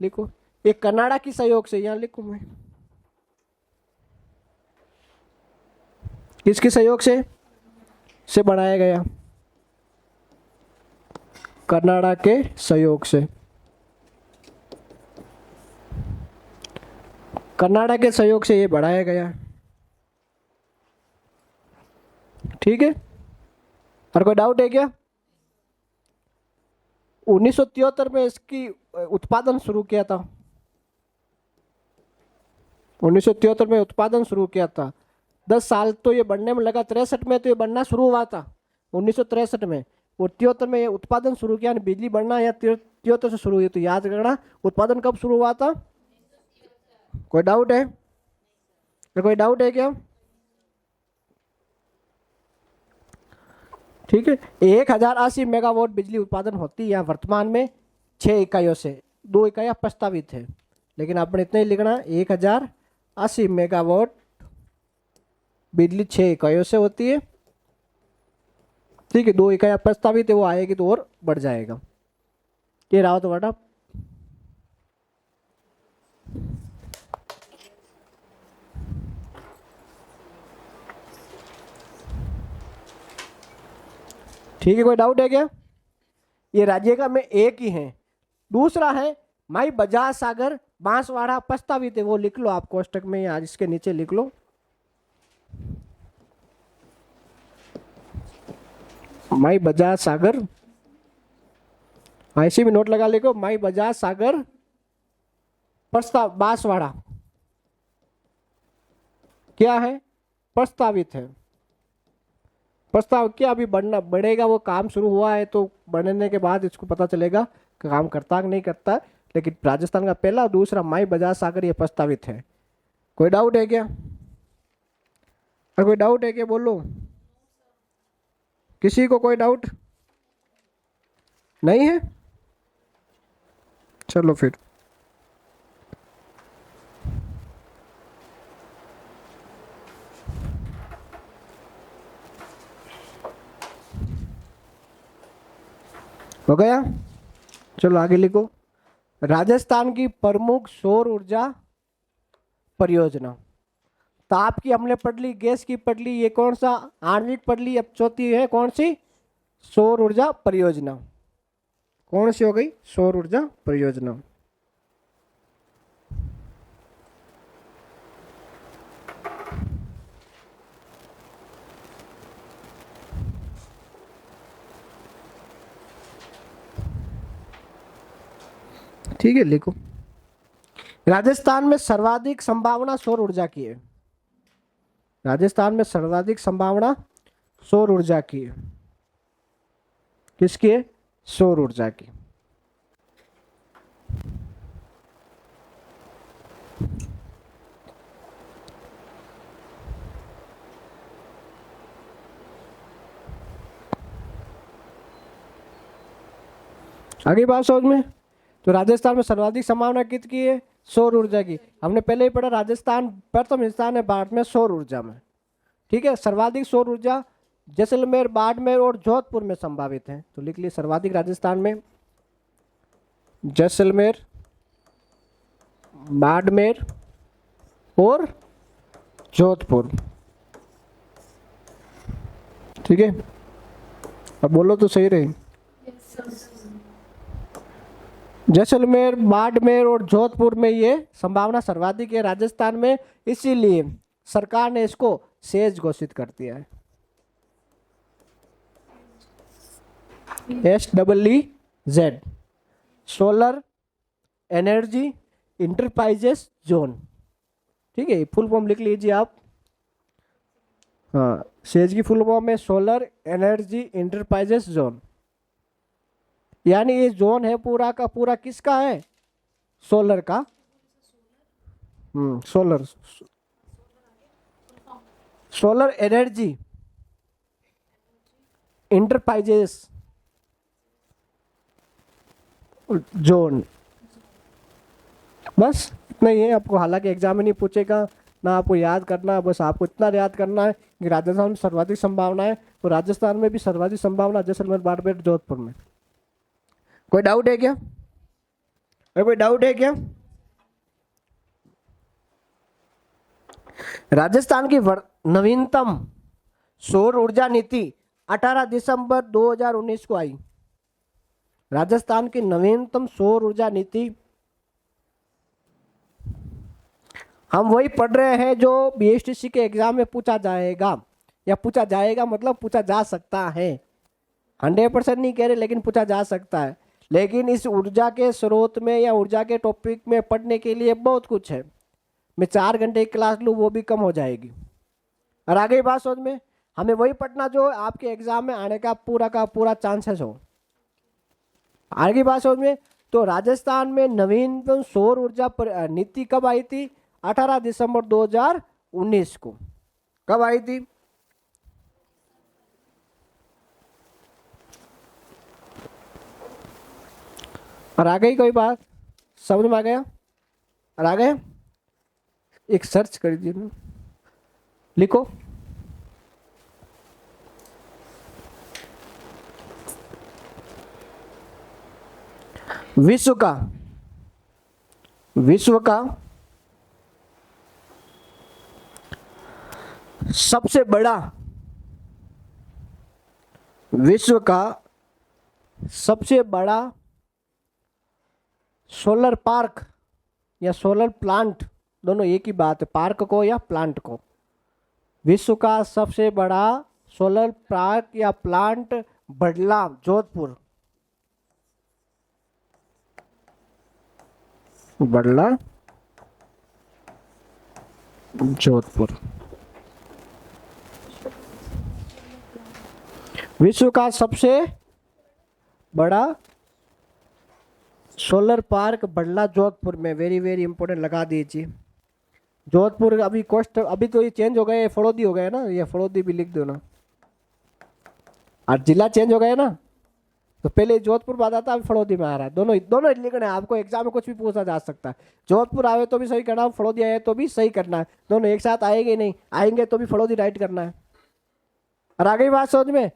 लिखो। ये कनाडा की सहयोग से, यहां लिखूं मैं, किसके सहयोग से बनाया गया? कनाडा के सहयोग से, कनाडा के सहयोग से ये बढ़ाया गया। ठीक है। और कोई डाउट है क्या? 1973 में इसकी उत्पादन शुरू किया था, 1973 में उत्पादन शुरू किया था। 10 साल तो ये बनने में लगा। 63 में तो ये बनना शुरू हुआ था, 1963 में। और 73 में ये उत्पादन शुरू किया, बिजली बनना या 73 से शुरू हुई। तो याद रखना उत्पादन कब शुरू हुआ था। कोई डाउट है? कोई डाउट है क्या? ठीक है। 1080 मेगावाट बिजली उत्पादन होती है यहाँ वर्तमान में 6 इकाइयों से। 2 इकाइयाँ प्रस्तावित है, लेकिन आपने इतना ही लिखना, 1080 मेगावाट बिजली 6 इकाइयों से होती है। ठीक है। 2 इकाइयाँ प्रस्तावित है, वो आएगी तो और बढ़ जाएगा। ये रावत भाटा। ठीक है। कोई डाउट है क्या? ये राज्य का में एक ही है। दूसरा है माई बजाज सागर बांसवाड़ा प्रस्तावित है, वो लिख लो आप कोष्टक में या इसके नीचे लिख लो। माई बजाज सागर, ऐसे भी नोट लगा लिखो, माई बजाज सागर प्रस्ताव बांसवाड़ा क्या है? प्रस्तावित है। प्रस्ताव क्या अभी बढ़ना बढ़ेगा, वो काम शुरू हुआ है, तो बढ़ने के बाद इसको पता चलेगा कि काम करता है कि नहीं करता। लेकिन राजस्थान का पहला, दूसरा माई बजाज सागर ये प्रस्तावित है। कोई डाउट है क्या? और कोई डाउट है क्या? बोलो। किसी को कोई डाउट नहीं है? चलो फिर। हो गया? चलो आगे लिखो। राजस्थान की प्रमुख सौर ऊर्जा परियोजना, तो आपकी हमने पढ़ ली गैस की पढ़ ली, ये कौन सा आणविक पढ़ ली। अब चौथी है कौन सी, सौर ऊर्जा परियोजना। कौन सी हो गई, सौर ऊर्जा परियोजना। ठीक है, लिखो। राजस्थान में सर्वाधिक संभावना सौर ऊर्जा की है। राजस्थान में सर्वाधिक संभावना सौर ऊर्जा की है। किसकी है, सौर ऊर्जा की। आगे बात समझ में। तो राजस्थान में सर्वाधिक संभावना किसकी है, सौर ऊर्जा की। हमने पहले ही पढ़ा राजस्थान प्रथम स्थान है भारत में सौर ऊर्जा में। ठीक है, सर्वाधिक सौर ऊर्जा जैसलमेर, बाड़मेर और जोधपुर में संभावित है। तो लिख लिए सर्वाधिक राजस्थान में जैसलमेर, बाड़मेर और जोधपुर। ठीक है, अब बोलो तो सही रहे। जैसलमेर, बाड़मेर और जोधपुर में ये संभावना सर्वाधिक है राजस्थान में, इसीलिए सरकार ने इसको सेज घोषित कर दिया है। SEEZ, solar energy enterprises zone. ठीक है, फुल फॉर्म लिख लीजिए आप। हाँ, सेज की फुल फॉर्म है सोलर एनर्जी इंटरप्राइजेस जोन। यानी ये जोन है पूरा का पूरा किसका है, सोलर का। Solar, solar energy enterprises zone. बस इतना ही है आपको, हालांकि एग्जाम में नहीं पूछेगा ना, आपको याद करना है। बस आपको इतना याद करना है कि राजस्थान में सर्वाधिक संभावना है, तो राजस्थान में भी सर्वाधिक संभावना जैसलमेर, बाड़मेर, जोधपुर में। कोई डाउट है क्या, कोई डाउट है क्या। राजस्थान की नवीनतम सौर ऊर्जा नीति 18 दिसंबर 2019 को आई। राजस्थान की नवीनतम सौर ऊर्जा नीति, हम वही पढ़ रहे हैं जो BSTC के एग्जाम में पूछा जाएगा, या पूछा जाएगा मतलब पूछा जा सकता है। 100% नहीं कह रहे, लेकिन पूछा जा सकता है। लेकिन इस ऊर्जा के स्रोत में या ऊर्जा के टॉपिक में पढ़ने के लिए बहुत कुछ है। मैं 4 घंटे की क्लास लूँ वो भी कम हो जाएगी। और आगे बात समझ में, हमें वही पढ़ना जो आपके एग्जाम में आने का पूरा चांसेस हो। आगे बात समझ में। तो राजस्थान में नवीनतम सौर ऊर्जा नीति कब आई थी, 18 दिसंबर 2019 को। कब आई थी, और आ गई कोई बात समझ में आ गया, और आ गए। एक सर्च कर दीजिए, लिखो विश्व का सबसे बड़ा, विश्व का सबसे बड़ा सोलर पार्क या सोलर प्लांट, दोनों एक ही बात है, पार्क को या प्लांट को। विश्व का सबसे बड़ा सोलर पार्क या प्लांट बड़ला, जोधपुर। बड़ला, जोधपुर। विश्व का सबसे बड़ा सोलर पार्क बड़ला, जोधपुर में। वेरी वेरी इंपॉर्टेंट, लगा दीजिए जोधपुर। अभी कोस्ट, अभी तो ये चेंज हो गए, फड़ौदी हो गए ना, ये फड़ौदी भी लिख दो ना। और जिला चेंज हो गए ना, तो पहले जोधपुर बाद आता, अभी फड़ौदी में आ रहा है। दोनों लिखना है आपको, एग्जाम में कुछ भी पूछा जा सकता है। जोधपुर आए तो भी सही करना, फड़ौदी आए तो भी सही करना है। दोनों एक साथ आएंगे नहीं, आएंगे तो भी फड़ौदी राइट करना है। और आगे बात समझ में।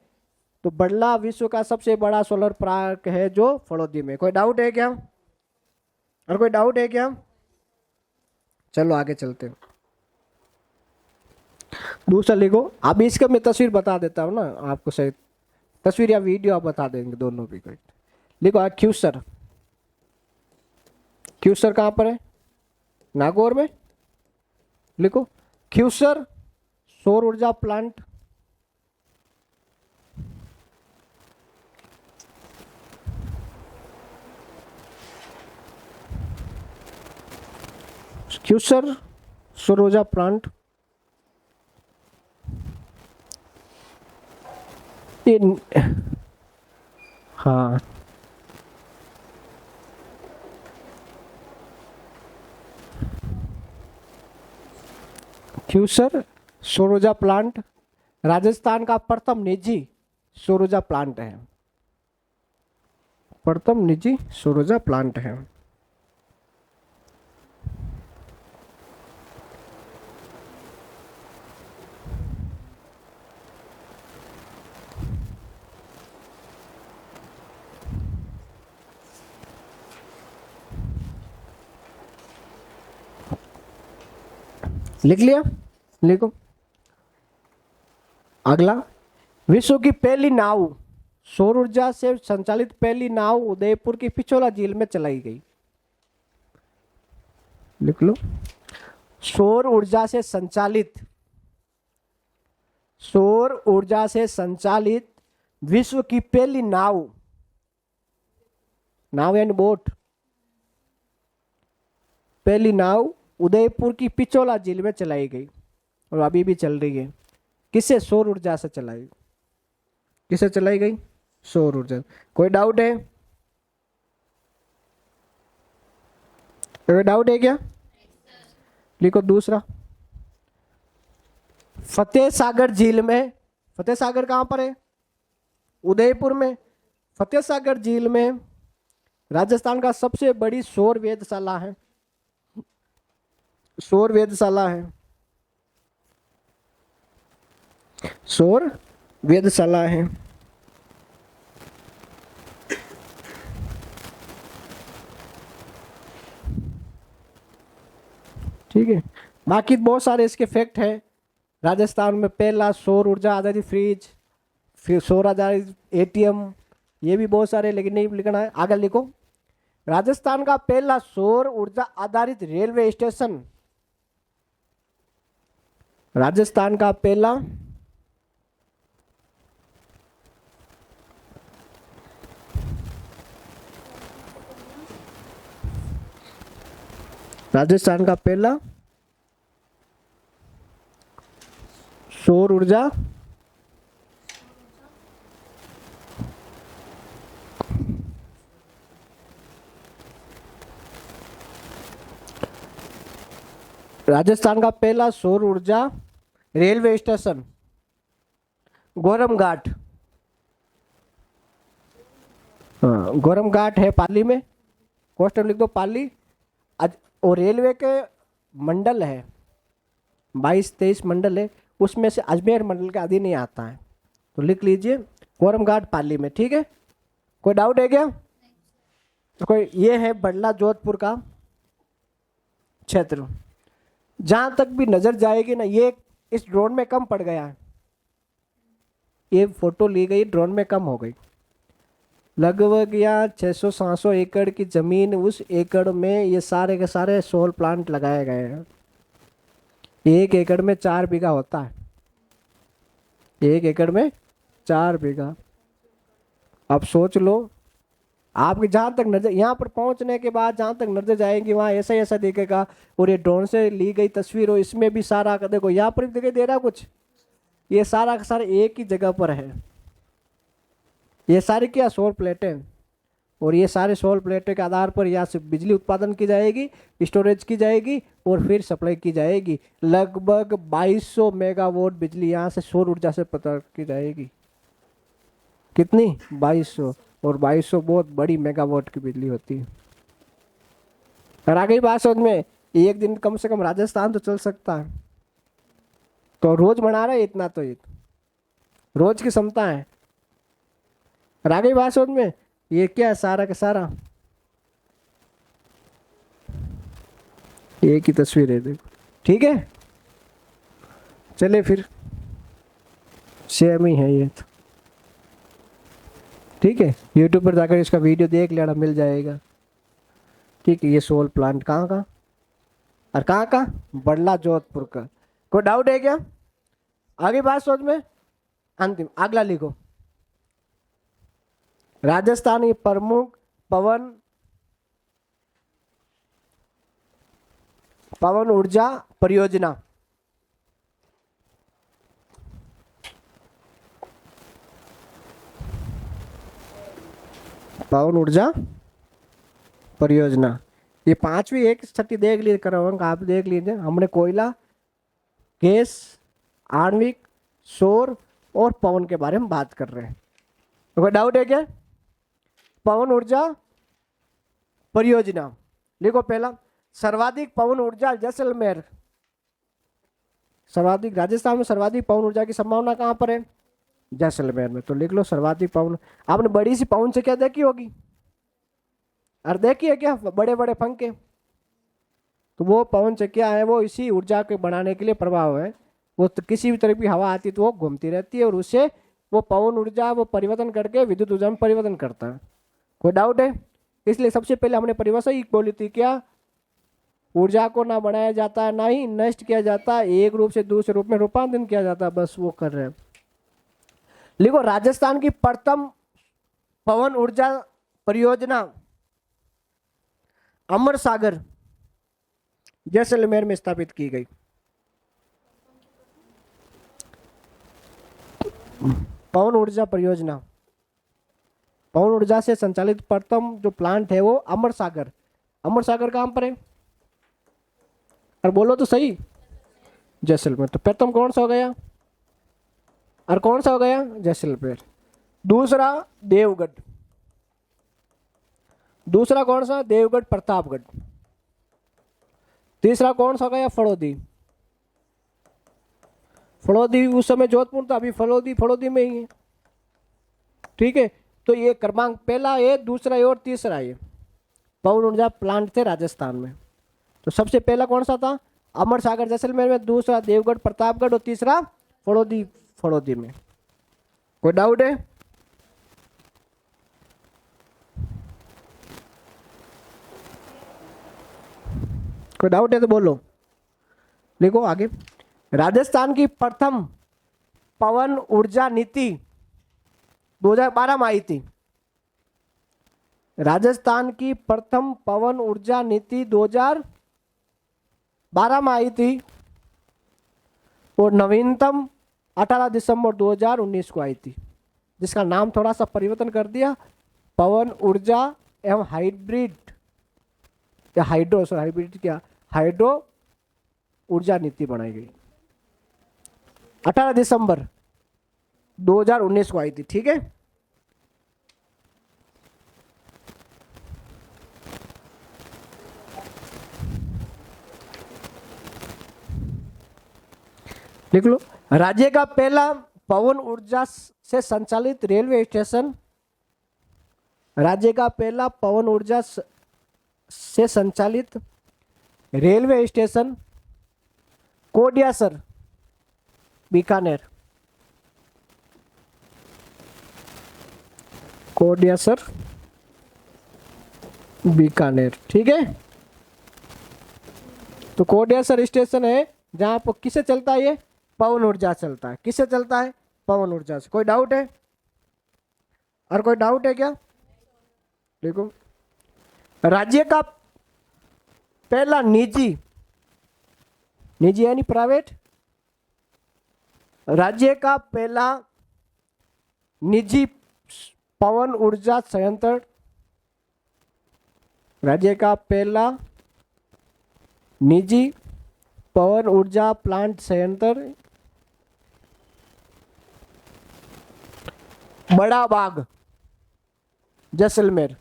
तो बड़ला विश्व का सबसे बड़ा सोलर पार्क है जो फड़ौदी में। कोई डाउट है क्या, और कोई डाउट है क्या। चलो आगे चलते हैं। दूसरा लिखो। अभी इसका मैं तस्वीर बता देता हूँ ना आपको, सही तस्वीर या वीडियो आप बता देंगे, दोनों भी कोई। लिखो एक्यूसर। क्यूसर कहाँ पर है? नागौर में। लिखो क्यूसर सौर ऊर्जा प्लांट। क्यूसर सौर ऊर्जा प्लांट इन, हाँ क्यूसर सौर ऊर्जा प्लांट राजस्थान का प्रथम निजी सौर ऊर्जा प्लांट है। प्रथम निजी सौर ऊर्जा प्लांट है। लिख लिया? लिखो अगला। विश्व की पहली नाव सौर ऊर्जा से संचालित पहली नाव उदयपुर की पिछोला झील में चलाई गई। लिख लो। सौर ऊर्जा से संचालित, सौर ऊर्जा से संचालित विश्व की पहली नाव, नाव यानी बोट, पहली नाव उदयपुर की पिछोला झील में चलाई गई और अभी भी चल रही है। किससे? सौर ऊर्जा से चलाई। किससे चलाई गई? सौर ऊर्जा। कोई डाउट है? कोई डाउट है क्या? लिखो दूसरा। फतेह सागर झील में, फतेह सागर कहां पर है? उदयपुर में। फतेह सागर झील में राजस्थान का सबसे बड़ी सौर वेधशाला है। सौर वेधशाला है, सौर वेधशाला है। ठीक है। बाकी बहुत सारे इसके फैक्ट है। राजस्थान में पहला सौर ऊर्जा आधारित फ्रिज, फिर सौर आधारित एटीएम, ये भी बहुत सारे, लेकिन नहीं लिखना है। आगे लिखो। राजस्थान का पहला सौर ऊर्जा आधारित रेलवे स्टेशन, राजस्थान का पहला राजस्थान का पहला सौर ऊर्जा राजस्थान का पहला सौर ऊर्जा रेलवे स्टेशन गोरम घाट। हाँ, गोरम घाट है पाली में। क्वेश्चन लिख दो पाली। और रेलवे के मंडल है 22-23 मंडल है, उसमें से अजमेर मंडल के अधीन नहीं आता है, तो लिख लीजिए गोरम घाट पाली में। ठीक है। कोई डाउट है क्या? तो कोई ये है बड़ला जोधपुर का क्षेत्र। जहां तक भी नजर जाएगी ना, ये इस ड्रोन में कम पड़ गया है। ये फोटो ली गई ड्रोन में कम हो गई। लगभग यहाँ 600-700 एकड़ की जमीन, उस एकड़ में ये सारे के सारे सोलर प्लांट लगाए गए हैं। 1 एकड़ में 4 बीघा होता है। 1 एकड़ में 4 बीघा। अब सोच लो, आपकी जहां तक नजर, यहाँ पर पहुंचने के बाद जहां तक नजर जाएंगी वहां ऐसा ही ऐसा दिखेगा। और ये ड्रोन से ली गई तस्वीर हो, इसमें भी सारा देखो, यहाँ पर भी दिखाई दे रहा कुछ। ये सारा का सारा एक ही जगह पर है। ये सारी क्या सौर प्लेटें, और ये सारे सौर प्लेटें के आधार पर यहाँ से बिजली उत्पादन की जाएगी, स्टोरेज की जाएगी और फिर सप्लाई की जाएगी। लगभग 2200 मेगावाट बिजली यहाँ से सौर ऊर्जा से पैदा की जाएगी। कितनी? 2200। और 2200 बहुत बड़ी मेगावाट की बिजली होती है। और आ गई बात समझ में, एक दिन कम से कम राजस्थान तो चल सकता है। तो रोज बना रहे इतना, तो ये रोज की क्षमता है। और आ गई बात समझ में, ये क्या है सारा का सारा एक ही तस्वीर है देखो। ठीक है, चले फिर। सेम ही है ये तो। ठीक है, यूट्यूब पर जाकर इसका वीडियो देख लेना, मिल जाएगा। ठीक है, ये सोल प्लांट कहाँ का और कहाँ का, बड़ला जोधपुर का। कोई डाउट है क्या? आगे बात सोच में। अंतिम अगला लिखो, राजस्थान की प्रमुख पवन ऊर्जा परियोजना। पवन ऊर्जा परियोजना, ये पांचवी एक छठी देख लीजिए, करो अंक आप देख लीजिए। हमने कोयला, गैस, आणविक, सौर और पवन के बारे में बात कर रहे हैं। तो कोई डाउट है क्या? पवन ऊर्जा परियोजना लिखो। पहला, सर्वाधिक पवन ऊर्जा जैसलमेर। सर्वाधिक, राजस्थान में सर्वाधिक पवन ऊर्जा की संभावना कहाँ पर है? जैसलमेर में। तो लिख लो सर्वाधिक पवन। आपने बड़ी सी पवन चक्कियां देखी होगी, और देखी है क्या बड़े बड़े पंखे? तो वो पवन चक्कियां है, वो इसी ऊर्जा के बनाने के लिए प्रभाव है। वो तो किसी भी तरह की हवा आती है तो वो घूमती रहती है, और उससे वो पवन ऊर्जा वो परिवर्तन करके विद्युत ऊर्जा में परिवर्तन करता है। कोई डाउट है? इसलिए सबसे पहले हमने परिभाषा ही बोली थी, क्या? ऊर्जा को ना बनाया जाता है ना ही नष्ट किया जाता है, एक रूप से दूसरे रूप में रूपांतरण किया जाता है, बस वो कर रहे हैं। लिखो, राजस्थान की प्रथम पवन ऊर्जा परियोजना अमर सागर जैसलमेर में स्थापित की गई। पवन ऊर्जा परियोजना, पवन ऊर्जा से संचालित प्रथम जो प्लांट है वो अमर सागर। अमर सागर कहां पर है? और बोलो तो सही, जैसलमेर। तो प्रथम कौन सा हो गया और कौन सा हो गया? जैसलमेर। दूसरा देवगढ़। दूसरा कौन सा? देवगढ़ प्रतापगढ़। तीसरा कौन सा हो गया? फड़ौदी। फड़ौदी उस समय जोधपुर था, अभी फड़ौदी में ही है। ठीक है, तो ये क्रमांक पहला है, दूसरा है और तीसरा है, पवन ऊर्जा प्लांट थे राजस्थान में। तो सबसे पहला कौन सा था? अमर सागर जैसलमेर में, दूसरा देवगढ़ प्रतापगढ़ और तीसरा फड़ौदी में। कोई डाउट है? कोई डाउट है तो बोलो। लिखो आगे, राजस्थान की प्रथम पवन ऊर्जा नीति 2012 में आई थी। राजस्थान की प्रथम पवन ऊर्जा नीति 2012 में आई थी, और नवीनतम 18 दिसंबर 2019 को आई थी, जिसका नाम थोड़ा सा परिवर्तन कर दिया, पवन ऊर्जा एवं हाइब्रिड या हाइड्रो ऊर्जा नीति बनाई गई। 18 दिसंबर 2019 को आई थी। ठीक है, लिख लो, राज्य का पहला पवन ऊर्जा से संचालित रेलवे स्टेशन, राज्य का पहला पवन ऊर्जा से संचालित रेलवे स्टेशन कोडियासर बीकानेर। कोडियासर बीकानेर। ठीक है, तो कोडियासर स्टेशन है जहां पर किससे चलता है? ये पवन ऊर्जा चलता है। किससे चलता है? पवन ऊर्जा से। कोई डाउट है? और कोई डाउट है क्या? देखो, राज्य का पहला निजी यानी प्राइवेट, राज्य का पहला निजी पवन ऊर्जा संयंत्र, राज्य का पहला निजी पवन ऊर्जा प्लांट संयंत्र बड़ा बाग जैसलमेर।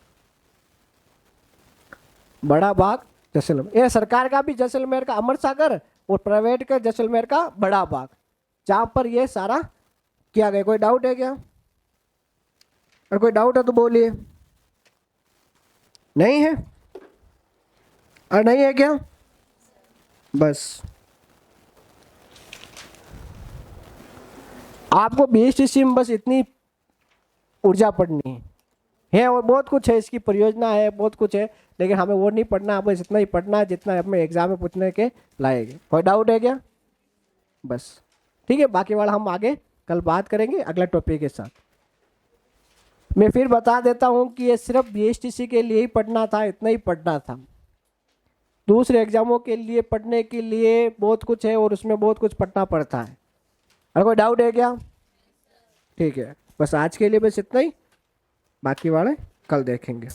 बड़ा बाग जैसलमेर, ये सरकार का भी जैसलमेर का अमर सागर और प्राइवेट का जैसलमेर का बड़ा बाग, जहां पर ये सारा किया गया। कोई डाउट है क्या? और कोई डाउट है तो बोलिए। नहीं है? और नहीं है क्या? बस आपको बीएसटीसी में बस इतनी ऊर्जा पढ़नी है और बहुत कुछ है, इसकी परियोजना है, बहुत कुछ है, लेकिन हमें वो नहीं पढ़ना, बस इतना ही पढ़ना है जितना हमें एग्जाम में पूछने के लाएंगे। कोई डाउट है क्या? बस ठीक है, बाकी वाला हम आगे कल बात करेंगे अगला टॉपिक के साथ। मैं फिर बता देता हूँ कि ये सिर्फ बीएसटीसी के लिए ही पढ़ना था, इतना ही पढ़ना था। दूसरे एग्जामों के लिए पढ़ने के लिए बहुत कुछ है और उसमें बहुत कुछ पढ़ना पड़ता है। अगर कोई डाउट है क्या? ठीक है, बस आज के लिए बस इतना ही, बाकी वाले कल देखेंगे।